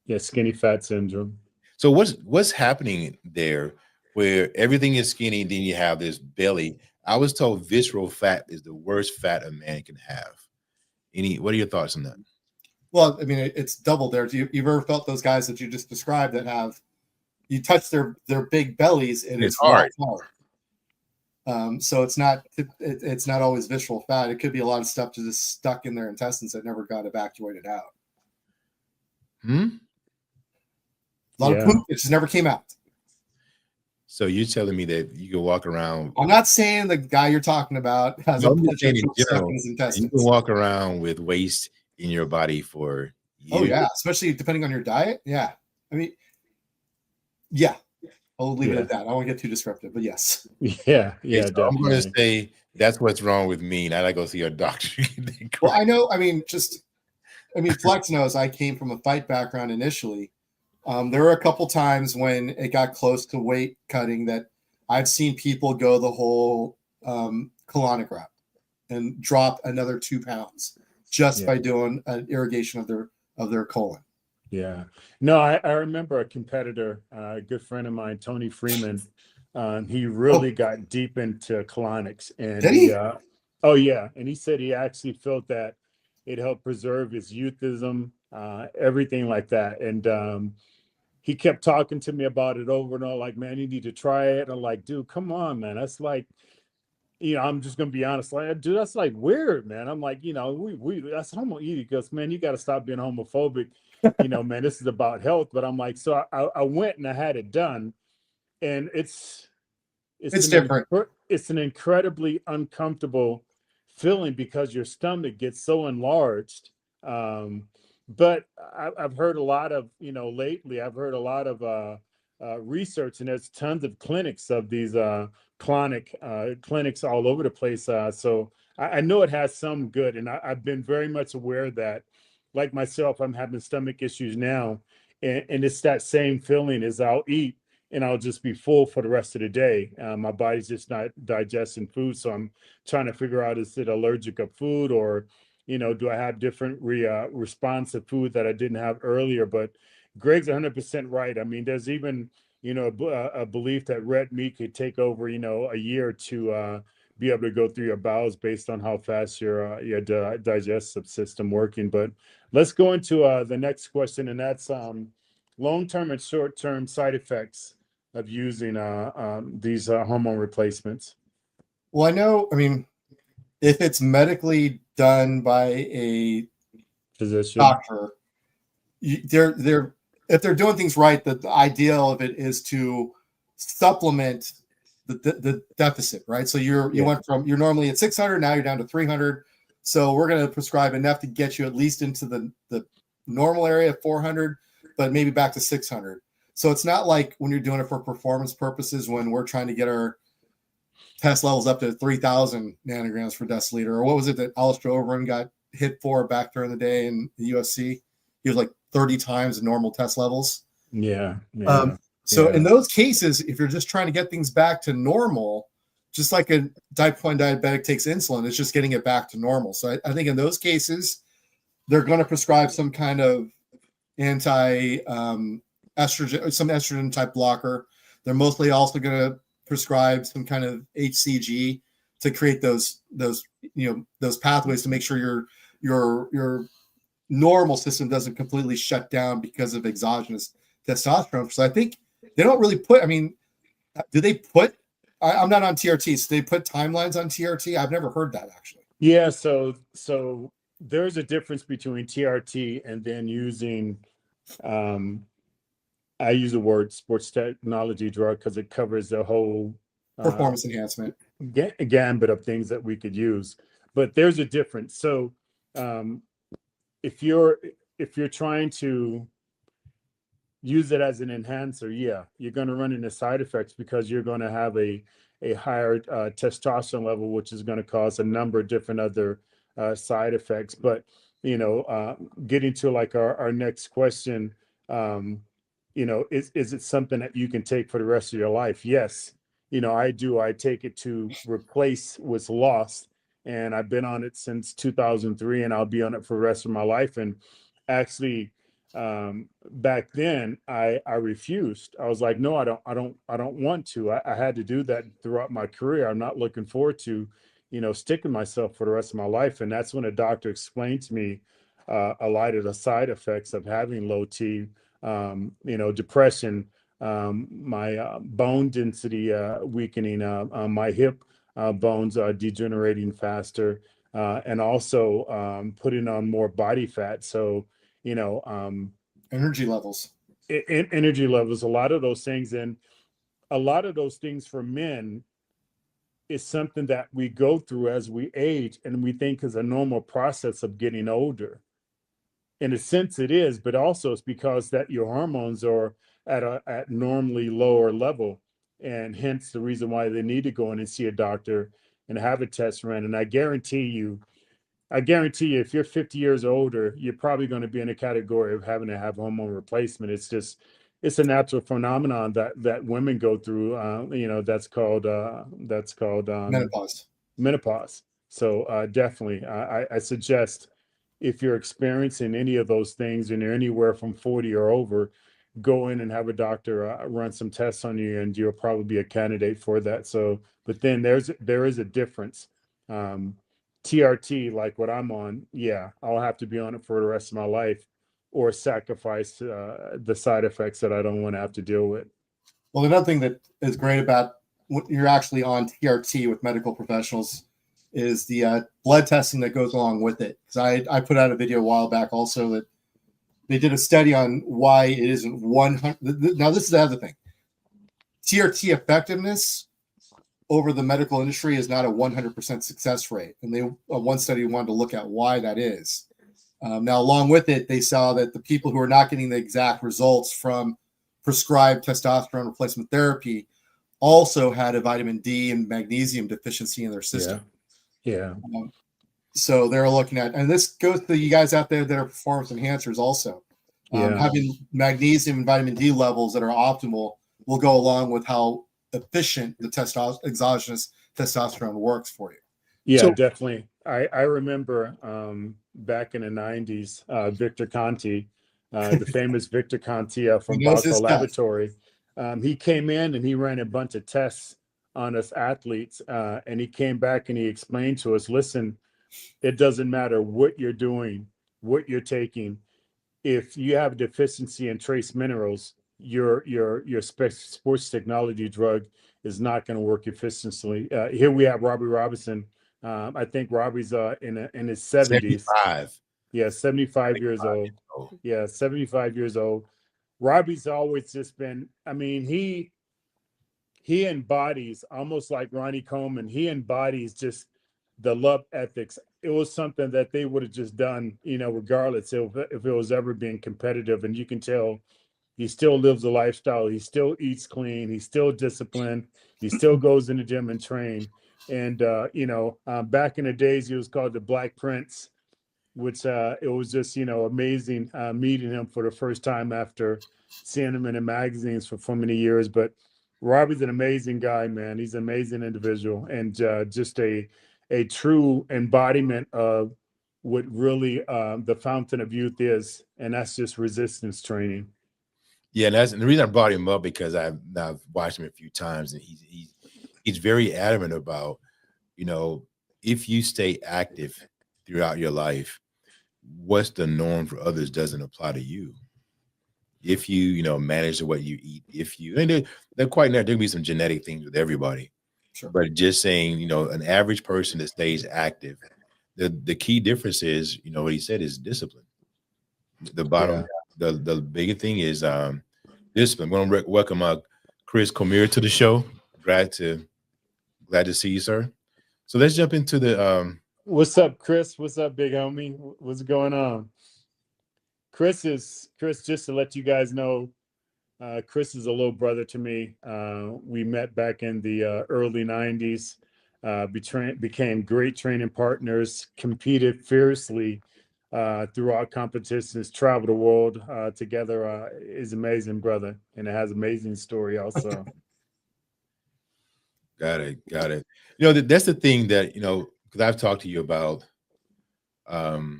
Yeah, skinny fat syndrome. So what's happening there where everything is skinny, then you have this belly? I was told visceral fat is the worst fat a man can have. What are your thoughts on that? Well, I mean, it's double there. You've ever felt those guys that you just described that you touch their big bellies and it's hard. So it's not always visceral fat. It could be a lot of stuff just stuck in their intestines that never got evacuated out. A lot of poop, it just never came out. So you're telling me that you can walk around? I'm not saying the guy you're talking about has a bunch of poop stuck in his intestines. You can walk around with waste in your body for years. Oh yeah, especially depending on your diet. Yeah, I mean, yeah. I'll leave it at that. I won't get too descriptive, but yes. Yeah. So I'm going to say that's what's wrong with me. Now I go see a doctor. Well, I know. I mean, Flex knows I came from a fight background initially. There were a couple times when it got close to weight cutting that I've seen people go the whole colonic route and drop another 2 pounds just by doing an irrigation of their colon. Yeah. No, I remember a competitor, a good friend of mine, Tony Freeman. He really got deep into colonics. And did he? Oh, yeah. And he said he actually felt that it helped preserve his youthism, everything like that. And he kept talking to me about it over and over, like, man, you need to try it. And I'm like, dude, come on, man. That's like, I'm just gonna be honest, like, dude, that's like weird, man. I'm like, we that's homo eating. He goes, man, you got to stop being homophobic. Man, this is about health. But I'm like, so I went and I had it done, and it's different. It's an incredibly uncomfortable feeling because your stomach gets so enlarged. But I've heard a lot of, lately I've heard a lot of research, and there's tons of clinics of these chronic clinics all over the place. So I know it has some good, and I've been very much aware that, like myself, I'm having stomach issues now, and it's that same feeling as I'll eat and I'll just be full for the rest of the day. My body's just not digesting food, so I'm trying to figure out, is it allergic of food, or do I have different response to food that I didn't have earlier? But Greg's 100% right. I mean, there's even a belief that red meat could take over a year to be able to go through your bowels based on how fast your digestive system working. But let's go into the next question, and that's long-term and short-term side effects of using these hormone replacements. Well, I mean, if it's medically done by a physician, doctor, if they're doing things right, the ideal of it is to supplement the deficit, right? So you went from, you're normally at 600, now you're down to 300. So we're going to prescribe enough to get you at least into the normal area of 400, but maybe back to 600. So it's not like when you're doing it for performance purposes, when we're trying to get our test levels up to 3,000 nanograms per deciliter, or what was it that Alistair Overeem got hit for back during the day in the UFC? He was like 30 times the normal test levels. So in those cases, if you're just trying to get things back to normal, just like a type 1 diabetic takes insulin, it's just getting it back to normal. So I think in those cases, they're going to prescribe some kind of estrogen, some estrogen type blocker. They're mostly also going to prescribe some kind of HCG to create those pathways to make sure your normal system doesn't completely shut down because of exogenous testosterone. So I think they don't really put, do they put, I'm not on TRT, so they put timelines on TRT? I've never heard that actually. Yeah, so there's a difference between TRT and then using, I use the word sports technology drug because it covers the whole performance enhancement. gambit of things that we could use. But there's a difference. So if you're trying to use it as an enhancer, yeah, you're going to run into side effects because you're going to have a higher testosterone level, which is going to cause a number of different other side effects. But getting to like our next question, is it something that you can take for the rest of your life? Yes, I do. I take it to replace what's lost, and I've been on it since 2003, and I'll be on it for the rest of my life. And actually, back then I refused. I was like, no, I don't want to. I had to do that throughout my career. I'm not looking forward to sticking myself for the rest of my life. And that's when a doctor explained to me a lot of the side effects of having low T, depression, my bone density weakening, my hip bones are degenerating faster, and also putting on more body fat. So energy levels, energy levels, a lot of those things. And a lot of those things for men is something that we go through as we age, and we think is a normal process of getting older. In a sense it is, but also it's because that your hormones are at normally lower level, and hence the reason why they need to go in and see a doctor and have a test ran. And I guarantee you, if you're 50 years older, you're probably going to be in a category of having to have hormone replacement. It's a natural phenomenon that women go through. That's called menopause. So definitely, I suggest, if you're experiencing any of those things and you're anywhere from 40 or over, go in and have a doctor run some tests on you, and you'll probably be a candidate for that. So, but then there is a difference. TRT, like what I'm on, yeah, I'll have to be on it for the rest of my life, or sacrifice the side effects that I don't want to have to deal with. Well, another thing that is great about when you're actually on TRT with medical professionals is the blood testing that goes along with it. Because I put out a video a while back also that they did a study on why it isn't 100. Now, this is the other thing. TRT effectiveness over the medical industry is not a 100% success rate. And one study wanted to look at why that is. Now, along with it, they saw that the people who are not getting the exact results from prescribed testosterone replacement therapy also had a vitamin D and magnesium deficiency in their system. Yeah. So they're looking at, and this goes to you guys out there that are performance enhancers also. Having magnesium and vitamin D levels that are optimal will go along with how efficient the exogenous testosterone works for you. Yeah, so, definitely. I remember back in the 90s, Victor Conti, the famous Victor Conti from Bosco Laboratory. He came in and he ran a bunch of tests on us athletes, and he came back and he explained to us, listen, it doesn't matter what you're doing, what you're taking. If you have deficiency in trace minerals, your sports technology drug is not going to work efficiently. Here we have Robbie Robinson. I think Robbie's in his 70s. 75. Yeah, 75 years old. Yeah, 75 years old. Robbie's always just been, I mean, he embodies, almost like Ronnie Coleman, he embodies just the love ethics. It was something that they would have just done, regardless if it was ever being competitive. And you can tell he still lives a lifestyle. He still eats clean. He's still disciplined. He still goes in the gym and train. And, back in the days, he was called the Black Prince, which it was just, amazing meeting him for the first time after seeing him in the magazines for many years. But Robbie's an amazing guy, man. He's an amazing individual, and just a true embodiment of what really the fountain of youth is, and that's just resistance training. Yeah, and the reason I brought him up because I've watched him a few times, and he's very adamant about, if you stay active throughout your life, what's the norm for others doesn't apply to you. If you, manage what you eat, they're quite there can be some genetic things with everybody. Sure. But just saying, an average person that stays active, the key difference is, what he said is discipline. The bottom, the bigger thing is discipline. I'm going to welcome Chris Comier to the show. Glad to Glad to see you, sir. So let's jump into the What's up, Chris? What's up, big homie? What's going on? Chris, just to let you guys know, Chris is a little brother to me. We met back in the early 90s, became great training partners, competed fiercely throughout competitions, traveled the world together. Is amazing, brother, and it has amazing story also. Got it. You know, that's the thing that, you know, because I've talked to you about the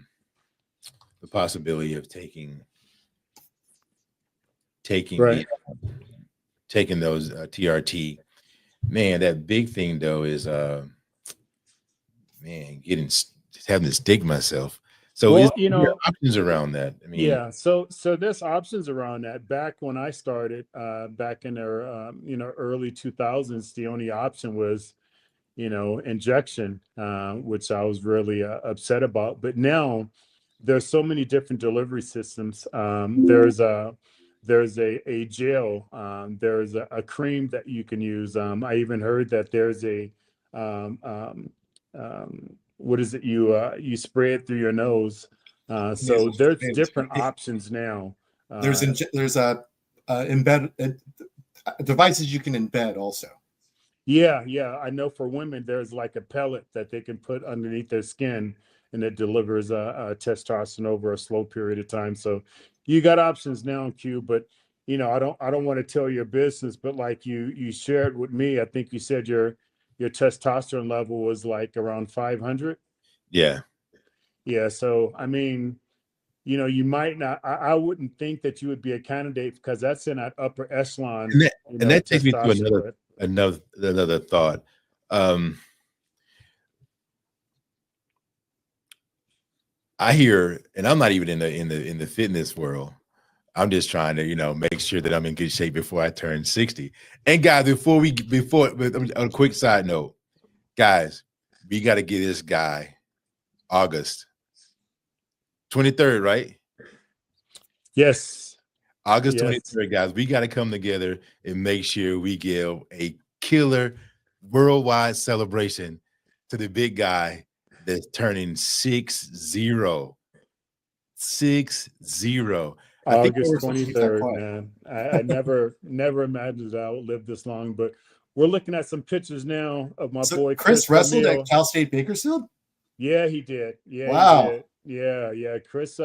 possibility of taking Right. taking those TRT. Man, that big thing though is man, having to stick myself. So Well, is there options around that? I mean, yeah, so there's options around that. Back when I started, back in the early 2000s, the only option was injection, which I was really upset about. But now there's so many different delivery systems. There's a gel. There's a cream that you can use. I even heard that there's a um, um, what is it? You spray it through your nose. So there's different options now. There's a embed devices you can embed also. Yeah, I know for women, there's like a pellet that they can put underneath their skin, and it delivers a testosterone over a slow period of time. So you got options now, Q. But I don't want to tell your business, but like you shared with me, I think you said your testosterone level was like around 500. yeah. Yeah. So I mean, you might not. I wouldn't think that you would be a candidate because that's in that upper echelon. And that takes me to testosterone. another thought. I hear, and I'm not even in the fitness world. I'm just trying to, make sure that I'm in good shape before I turn 60. And guys, but on a quick side note, guys, we got to get this guy August 23rd, right? Yes. August 23rd, guys. We got to come together and make sure we give a killer worldwide celebration to the big guy that's turning 60. 60. August 23rd, man. I never imagined that I would live this long, but we're looking at some pictures now of my boy Chris wrestled at Cal State Bakersfield. Yeah, he did. Yeah, wow. He did. Yeah. Chris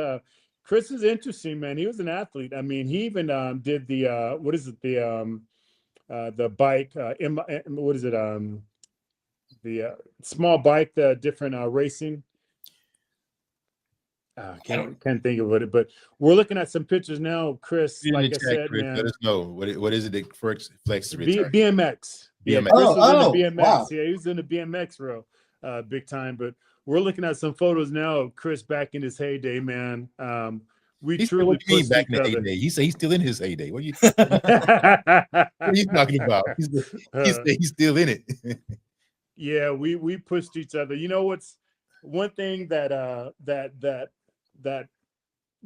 is interesting, man. He was an athlete. I mean, he even did the what is it, the bike what is it, the small bike, the different racing. Can't think of it, but we're looking at some pictures now, Chris. Like I said, Chris, man, let us know what is it that Flex to return? BMX. Yeah, BMX. Chris was in the BMX. Wow. Yeah, he was in the BMX row, big time. But we're looking at some photos now of Chris back in his heyday, man. We truly pushed back each in the other. heyday. He said he's still in his heyday. What are you talking about? He's still in it. Yeah, we pushed each other. You know what's one thing that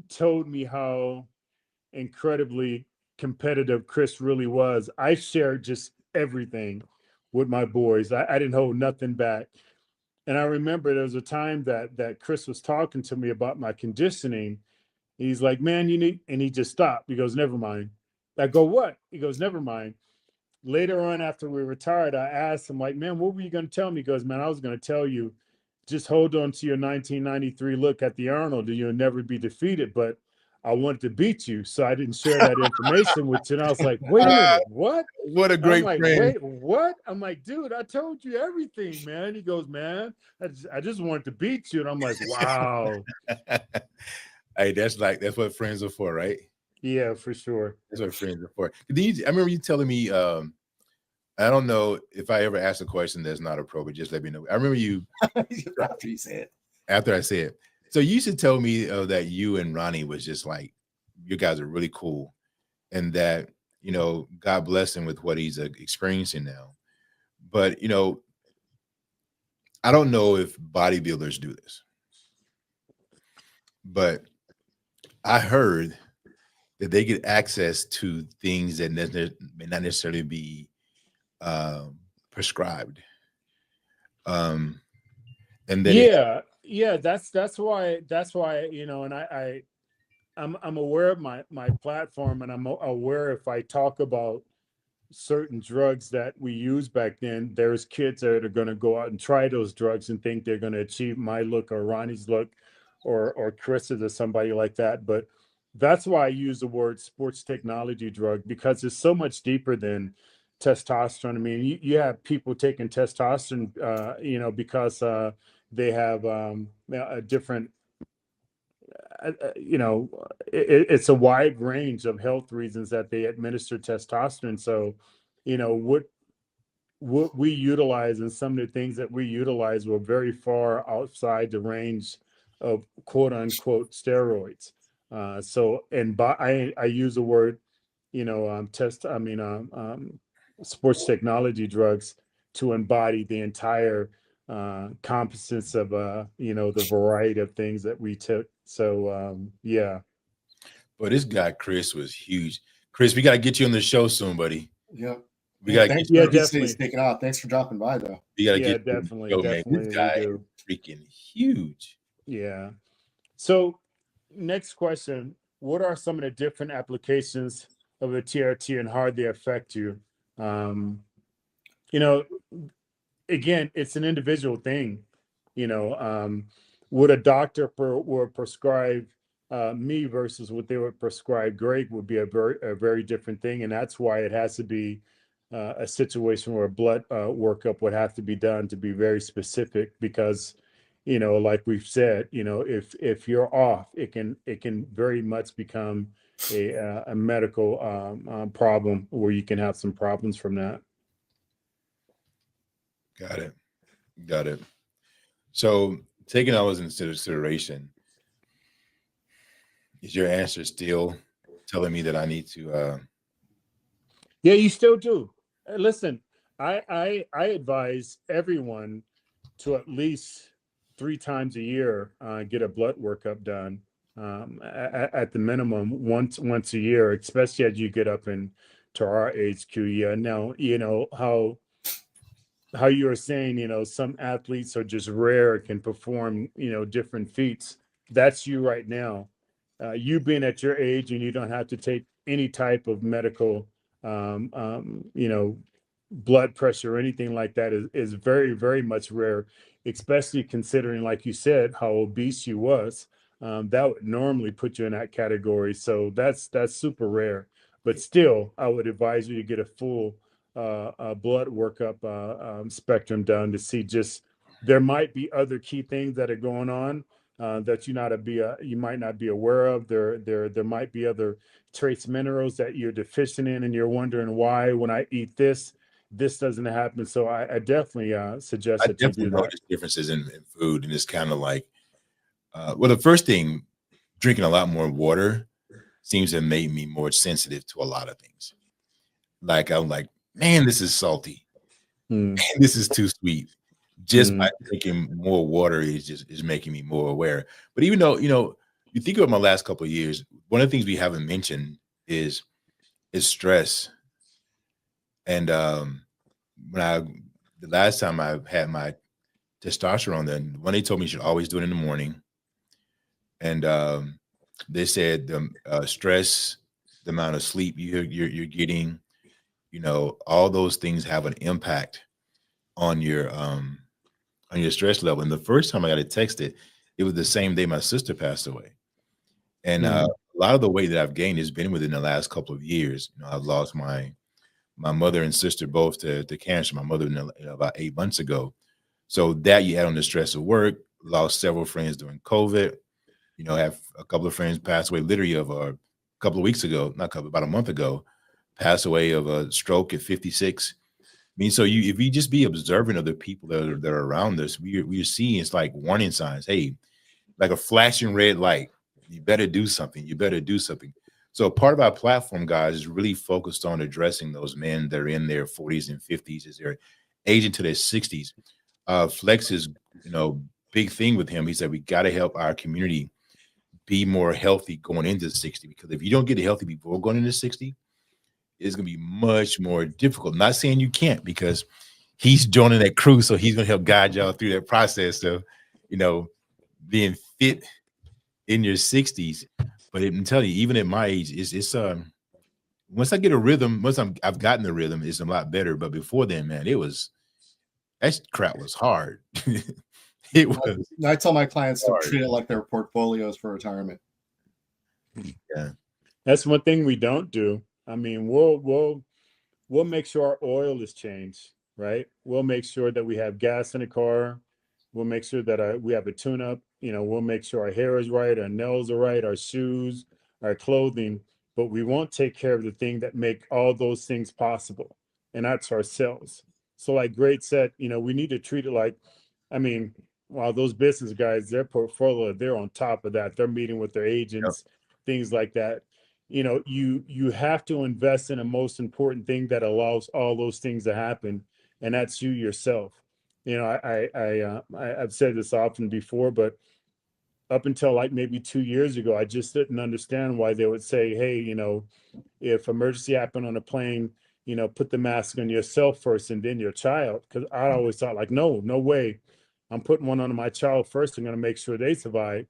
told me how incredibly competitive Chris really was. I shared just everything with my boys. I didn't hold nothing back. And I remember there was a time that Chris was talking to me about my conditioning. He's like, man, you need, and he just stopped. He goes, never mind. I go, what? He goes, never mind. Later on, after we retired, I asked him, like, man, what were you going to tell me? He goes, man, I was going to tell you, just hold on to your 1993 look at the Arnold, and you'll never be defeated. But I wanted to beat you, so I didn't share that information with you. And I was like, wait a minute, what? What a great I'm like, friend. wait, what? I'm like, dude, I told you everything, man. He goes, man, I just wanted to beat you. And I'm like, wow. Hey, that's what friends are for, right? Yeah, for sure. That's what friends are for. I remember you telling me, I don't know if I ever asked a question that's not appropriate, just let me know. I remember you after you say it. After I say it. So you should tell me that you and Ronnie was just like, you guys are really cool, and that, God bless him with what he's experiencing now. But, I don't know if bodybuilders do this, but I heard that they get access to things that may not necessarily be prescribed. And then that's why and I'm aware of my platform, and I'm aware if I talk about certain drugs that we used back then, there's kids that are going to go out and try those drugs and think they're going to achieve my look or Ronnie's look or Chris's or somebody like that. But that's why I use the word sports technology drug, because it's so much deeper than testosterone. I mean, you have people taking testosterone, because they have a different it's a wide range of health reasons that they administer testosterone. So, what we utilize and some of the things that we utilize were very far outside the range of quote unquote steroids. I use the word, sports technology drugs to embody the entire competence of the variety of things that we took. So yeah. But this guy Chris was huge. Chris, we got to get you on the show soon, buddy. Yeah. We got to thanks get for definitely taking off. Thanks for dropping by, though. We got to yeah, get definitely, you, definitely. man. This guy is freaking huge. Yeah. So next question, what are some of the different applications of a TRT and how they affect you? Again, it's an individual thing. What a doctor would prescribe me versus what they would prescribe Greg would be a very different thing. And that's why it has to be a situation where a blood workup would have to be done to be very specific, because like we've said, if you're off, it can very much become a medical problem, where you can have some problems from that. Got it. So taking all this into consideration, is your answer still telling me that I need to Yeah, you still do. Listen, I advise everyone to at least 3 times a year get a blood workup done, at the minimum once a year, especially as you get up into our age queue. Yeah, now how you were saying, some athletes are just rare, can perform different feats. That's you right now. You being at your age and you don't have to take any type of medical blood pressure or anything like that is very, very much rare, especially considering, like you said, how obese you was. That would normally put you in that category. So that's super rare. But still, I would advise you to get a full blood workup spectrum done to see, just there might be other key things that are going on that you might not be aware of. There might be other trace minerals that you're deficient in, and you're wondering why when I eat this doesn't happen. So I definitely suggest that you do that. notice differences in food, and it's kind of like, well, the first thing, drinking a lot more water seems to make me more sensitive to a lot of things. Like I'm like, man, this is salty. Man, this is too sweet. Just by drinking more water is making me more aware. But even though, you think about my last couple of years, one of the things we haven't mentioned is stress. And the last time I had my testosterone, then when they told me you should always do it in the morning. And they said the stress, the amount of sleep you're getting, all those things have an impact on your stress level. And the first time I got it texted, it was the same day my sister passed away. And a lot of the weight that I've gained has been within the last couple of years. I've lost my mother and sister both to cancer. My mother about 8 months ago. So that you add on the stress of work, lost several friends during COVID. Have a couple of friends pass away literally of a couple of weeks ago, about a month ago, passed away of a stroke at 56. I mean, so if you just be observant of the people that are around us, we're seeing, it's like warning signs. Hey, like a flashing red light. You better do something. You better do something. So part of our platform, guys, is really focused on addressing those men that are in their 40s and 50s as they're aging to their 60s. Flex's, big thing with him, he said, we got to help our community be more healthy going into 60, because if you don't get healthy before going into 60, it's going to be much more difficult. Not saying you can't, because he's joining that crew, so he's gonna help guide y'all through that process of, being fit in your 60s. But I'm telling you, even at my age, it's once I get a rhythm, I've gotten the rhythm, it's a lot better. But before then, man, that crap was hard. It was. I tell my clients to hard. treat it like their portfolios for retirement. Yeah. That's one thing we don't do. I mean, we'll make sure our oil is changed, right? We'll make sure that we have gas in the car. We'll make sure that we have a tune-up. We'll make sure our hair is right, our nails are right, our shoes, our clothing. But we won't take care of the thing that make all those things possible, and that's ourselves. So, like Great said, we need to treat it like, I mean, while those business guys, their portfolio, they're on top of that. They're meeting with their agents, things like that. You have to invest in the most important thing that allows all those things to happen, and that's you yourself. I've said this often before, but up until like maybe 2 years ago, I just didn't understand why they would say, hey, if emergency happened on a plane, put the mask on yourself first and then your child. Because I always thought like, no way. I'm putting one on my child first. I'm going to make sure they survive.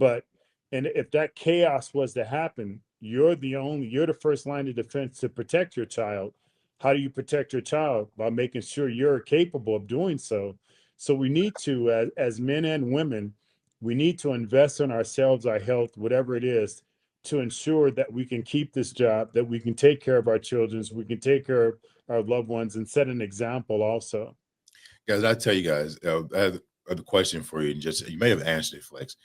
And if that chaos was to happen, you're the first line of defense to protect your child. How do you protect your child? By making sure you're capable of doing so. So we need to, as men and women, we need to invest in ourselves, our health, whatever it is, to ensure that we can keep this job, that we can take care of our children, we can take care of our loved ones, and set an example also. Guys, I tell you guys, I have a question for you. And you may have answered it, Flex.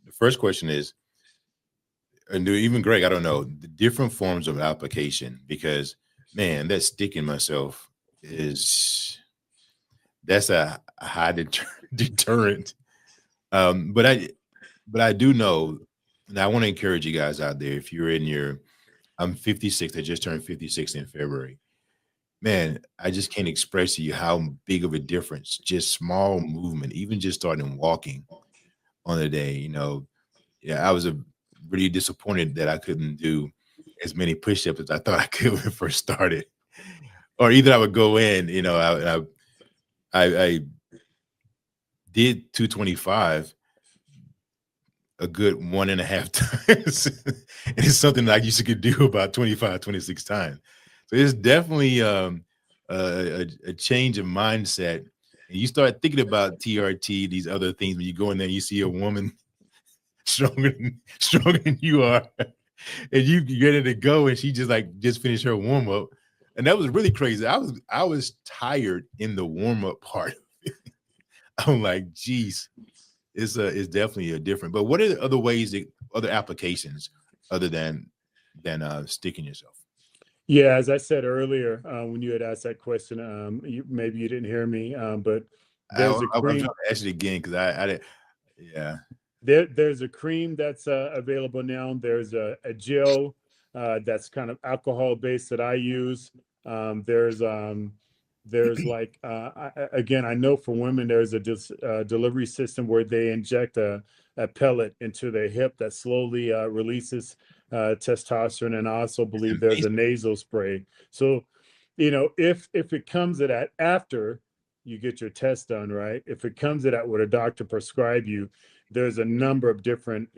The first question is, and even Greg, I don't know, the different forms of application, because man, that sticking myself that's a high deterrent. But I do know, and I want to encourage you guys out there, if you're I'm 56, I just turned 56 in February. Man, I just can't express to you how big of a difference just small movement, even just starting walking on a day, I was really disappointed that I couldn't do as many push-ups as I thought I could when I first started. Or either I would go in, I did 225 a good 1.5 times. And it's something that I used to do about 25, 26 times. So it's definitely a change of mindset. And you start thinking about TRT, these other things, when you go in there and you see a woman stronger than you are, and you get her to go, and she just finished her warm-up. And that was really crazy. I was tired in the warm-up part. I'm like, geez, it's definitely a different. But what are the other ways, other applications other than sticking yourself? Yeah, as I said earlier, when you had asked that question, maybe you didn't hear me, but there's a cream. I'm trying to ask it again because I didn't. Yeah. There's a cream that's available now. There's a gel that's kind of alcohol based that I use. There's like again, I know for women there's a delivery system where they inject a pellet into their hip that slowly releases testosterone, and I also believe there's a nasal spray. So, if it comes to that after you get your test done, right? If it comes to that what a doctor prescribe you, there's a number of different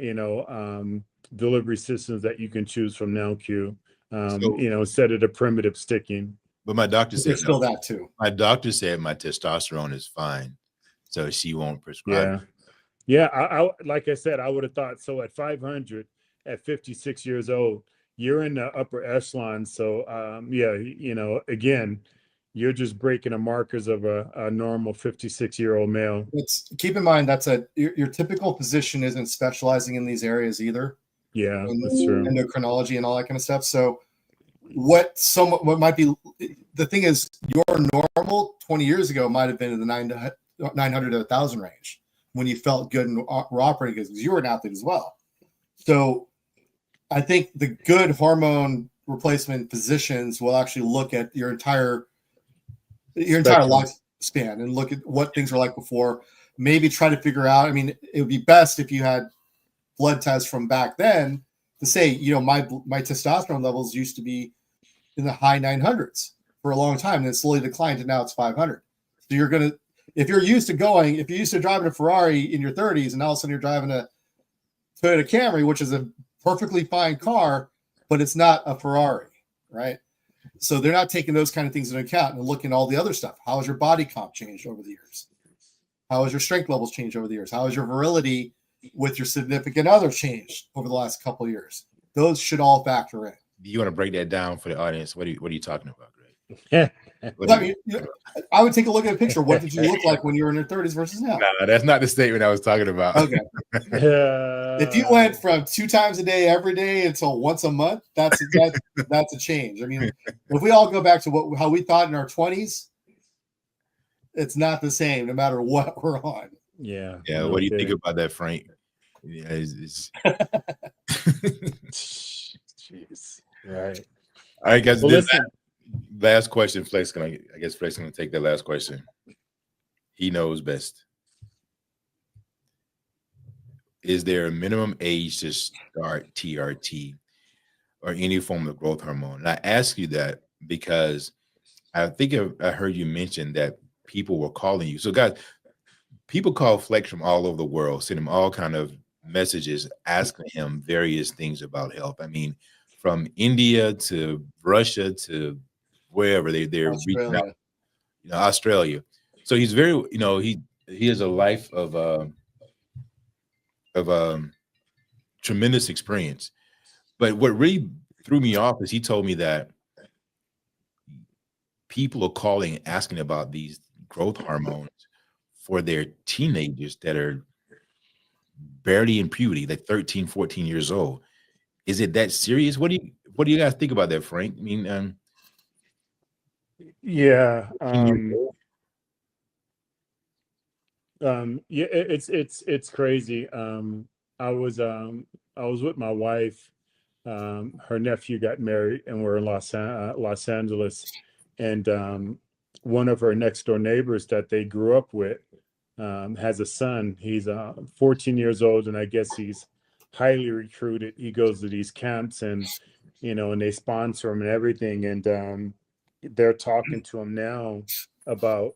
delivery systems that you can choose from now, Q. Instead of the primitive sticking. But my doctor said there's still that too. My doctor said my testosterone is fine, so she won't prescribe. Yeah. I like I said, I would have thought so. At 500, at 56 years old, you're in the upper echelon. So again, you're just breaking the markers of a normal 56-year-old male. Keep in mind that's your typical physician isn't specializing in these areas either. Yeah, that's true. Endocrinology and all that kind of stuff. So what might be the thing is, your normal 20 years ago might have been in the 900 to 1,000 range when you felt good and were operating good, because you were an athlete as well. So I think the good hormone replacement physicians will actually look at your entire lifespan and look at what things were like before. Maybe try to figure out. I mean, it would be best if you had blood tests from back then to say, my testosterone levels used to be in the high 900s for a long time, and it slowly declined, and now it's 500. So you're going to, if you're used to driving a Ferrari in your 30s and all of a sudden you're driving a Toyota Camry, which is a perfectly fine car, but it's not a Ferrari, right? So they're not taking those kind of things into account and looking at all the other stuff. How has your body comp changed over the years? How has your strength levels changed over the years? How has your virility with your significant other changed over the last couple of years? Those should all factor in. Do you want to break that down for the audience? What are you talking about, Greg? I mean, I would take a look at a picture. What did you look like when you were in your 30s versus now? No, that's not the statement I was talking about. Okay. If you went from 2 times a day every day until once a month, that's a change. I mean, if we all go back to how we thought in our 20s, it's not the same no matter what we're on. Yeah. Yeah. What do you think about that, Frank? Yeah, it's... Jeez. Right. All right, guys. Well, listen. Last question, Flex. I guess Flex is gonna take that last question. He knows best. Is there a minimum age to start TRT or any form of growth hormone? And I ask you that because I think I heard you mention that people were calling you. So, guys, people call Flex from all over the world, send him all kind of messages asking him various things about health. I mean, from India to Russia to wherever they're reaching out, Australia. So he's very, he has a life of tremendous experience. But what really threw me off is he told me that people are calling and asking about these growth hormones for their teenagers that are barely in puberty, like 13, 14 years old. Is it that serious? What do you guys think about that, Frank? I mean, yeah. Yeah, it's crazy. I was with my wife. Her nephew got married, and we're in Los Angeles, and one of her next door neighbors that they grew up with has a son. He's 14 years old, and I guess he's highly recruited. He goes to these camps, and and they sponsor him and everything. And they're talking to him now about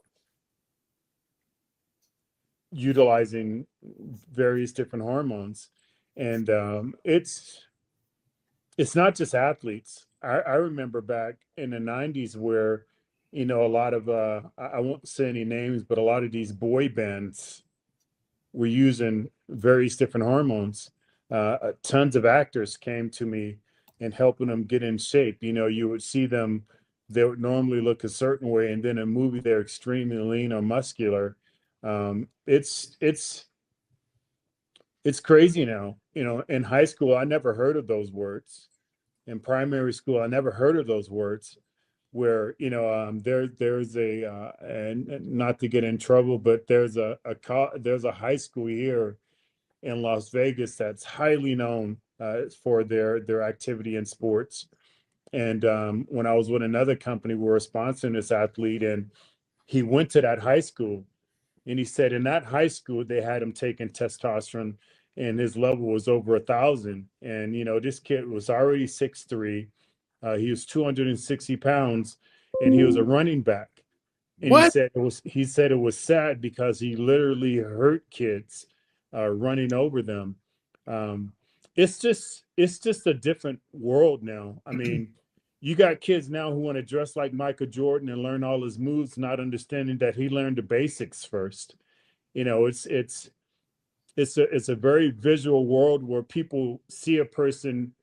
utilizing various different hormones, and it's not just athletes. I remember back in the 90s where a lot of I won't say any names, but a lot of these boy bands were using various different hormones. Tons of actors came to me and helping them get in shape. You would see them, they would normally look a certain way, and then in a movie they're extremely lean or muscular. It's crazy now. In high school, I never heard of those words. In primary school, I never heard of those words. Where there's a and not to get in trouble, but there's a high school here in Las Vegas that's highly known for their activity in sports. And when I was with another company, we were sponsoring this athlete, and he went to that high school. And he said in that high school, they had him taking testosterone and his level was over 1,000. And, this kid was already 6'3". He was 260 pounds and he was a running back. And what? he said it was sad because he literally hurt kids running over them. It's just a different world now. I mean, you got kids now who want to dress like Michael Jordan and learn all his moves, not understanding that he learned the basics first. It's a very visual world where people see a person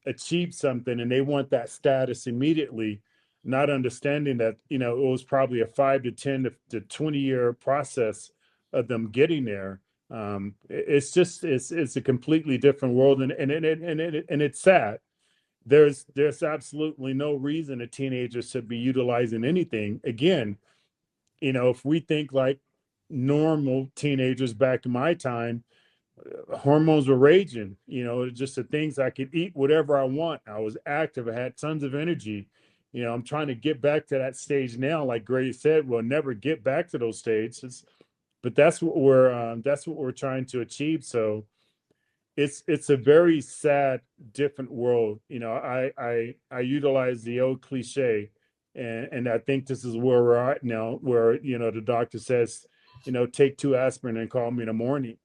achieve something and they want that status immediately, not understanding that it was probably a 5 to 10 to 20 year process of them getting there. It's a completely different world, and it's sad. There's absolutely no reason a teenager should be utilizing anything. Again, if we think like normal teenagers back in my time, hormones were raging, just the things I could eat whatever I want. I was active. I had tons of energy. I'm trying to get back to that stage now. Like Gray said, we'll never get back to those stages, but that's what we're trying to achieve. So it's a very sad, different world. I utilize the old cliche, And I think this is where we're at now, where, the doctor says, take 2 aspirin and call me in the morning.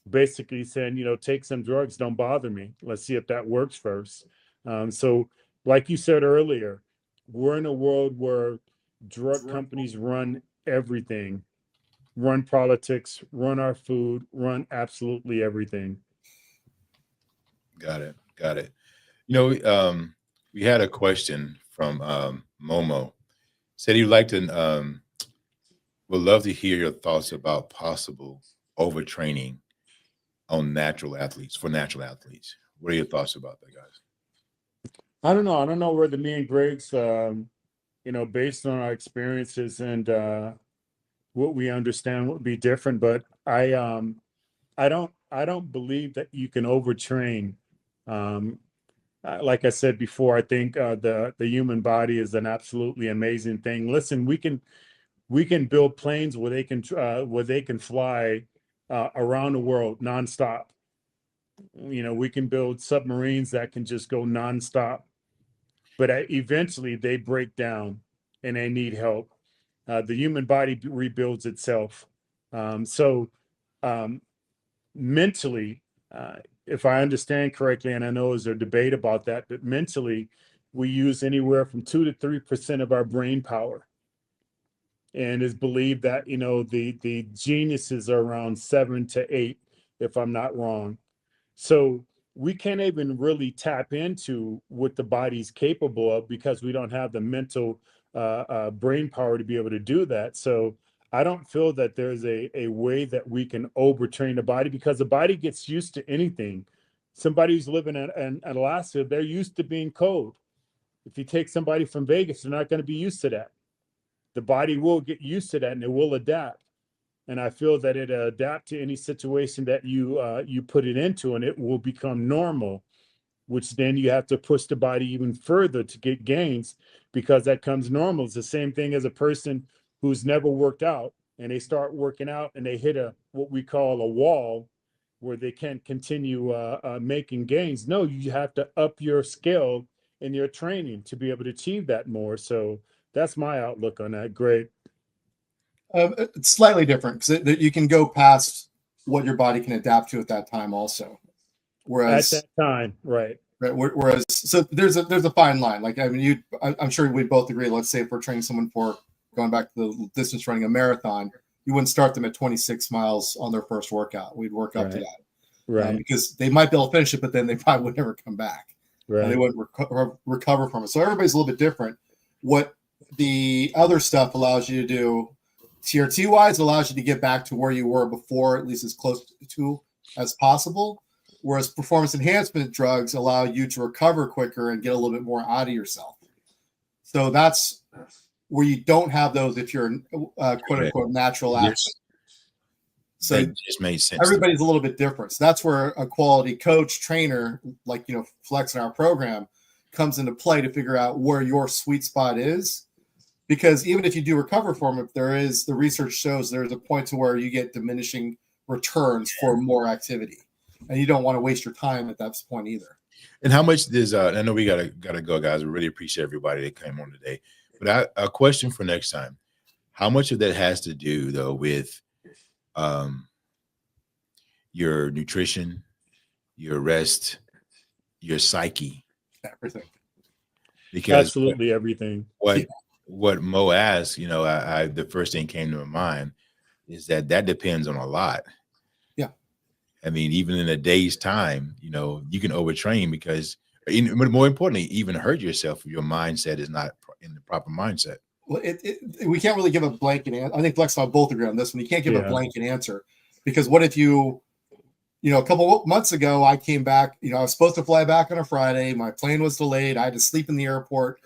Basically saying, take some drugs, don't bother me. Let's see if that works first. So like you said earlier, we're in a world where drug companies run everything, run politics, run our food, run absolutely everything. Got it. Got it. We had a question from Momo. Said he'd like to would love to hear your thoughts about possible overtraining on natural athletes. What are your thoughts about that, guys? I don't know. I don't know whether me and Greg's, based on our experiences and what we understand would be different, but I don't believe that you can overtrain. Like I said before, I think the human body is an absolutely amazing thing. Listen, we can build planes where they can fly around the world nonstop. We can build submarines that can just go nonstop, but eventually they break down and they need help. The human body rebuilds itself. So mentally, if I understand correctly, and I know there's a debate about that, but mentally, we use anywhere from 2 to 3% of our brain power. And it's believed that, the geniuses are around 7 to 8, if I'm not wrong. So we can't even really tap into what the body's capable of because we don't have the mental brain power to be able to do that. So I don't feel that there's a way that we can overtrain the body because the body gets used to anything. Somebody who's living in Alaska, they're used to being cold. If you take somebody from Vegas, they're not going to be used to that. The body will get used to that and it will adapt. And I feel that it adapt to any situation that you put it into, and it will become normal, which then you have to push the body even further to get gains because that comes normal. It's the same thing as a person who's never worked out and they start working out and they hit what we call a wall where they can't continue making gains. No, you have to up your skill in your training to be able to achieve that more. So that's my outlook on that. Great. It's slightly different because you can go past what your body can adapt to at that time also. Whereas at that time, right. Whereas, so there's a fine line. Like, I mean, I'm sure we'd both agree. Let's say if we're training someone for going back to the distance running a marathon, you wouldn't start them at 26 miles on their first workout. We'd work up to that. Right. Because they might be able to finish it, but then they probably would never come back. Right. They wouldn't recover from it. So everybody's a little bit different. What the other stuff allows you to do, TRT wise, allows you to get back to where you were before, at least as close to as possible. Whereas performance enhancement drugs allow you to recover quicker and get a little bit more out of yourself. So that's where you don't have those if you're quote unquote natural athlete. So that just made sense. Everybody's a little bit different. So that's where a quality coach, trainer, like, Flex in our program, comes into play to figure out where your sweet spot is. Because even if you do recover from it, the research shows there's a point to where you get diminishing returns for more activity. And you don't want to waste your time at that point either. And how much does I know we gotta go, guys. We really appreciate everybody that came on today. But a question for next time: how much of that has to do though with your nutrition, your rest, your psyche? Everything. Because absolutely everything. What Mo asked, the first thing came to my mind is that depends on a lot. I mean, even in a day's time, you can overtrain because, more importantly, even hurt yourself if your mindset is not in the proper mindset. Well, we can't really give a blanket answer. I think Flex and I both agree on this one. You can't give a blanket answer because what if a couple of months ago, I came back, I was supposed to fly back on a Friday. My plane was delayed. I had to sleep in the airport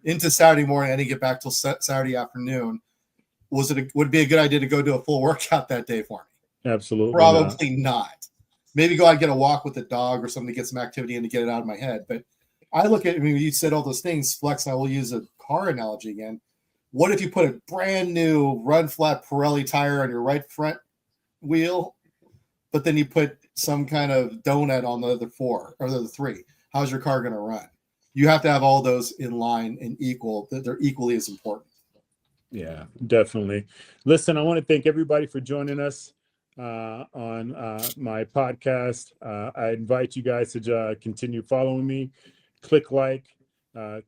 into Saturday morning. I didn't get back till Saturday afternoon. Would it be a good idea to go do a full workout that day for me? Absolutely. Probably not. Maybe go out and get a walk with the dog or something to get some activity in to get it out of my head. But I look at, you said all those things, Flex, and I will use a car analogy again. What if you put a brand new run flat Pirelli tire on your right front wheel, but then you put some kind of donut on the other four or the other three? How's your car going to run? you have to have all those in line and equal, that they're equally as important. Yeah, definitely. Listen, I want to thank everybody for joining us on my podcast. I invite you guys to continue following me. Click like,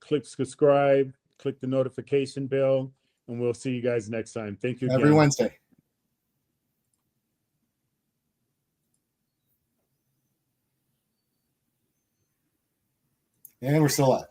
click subscribe, click the notification bell, and we'll see you guys next time. Thank you again. Every Wednesday. And we're still live.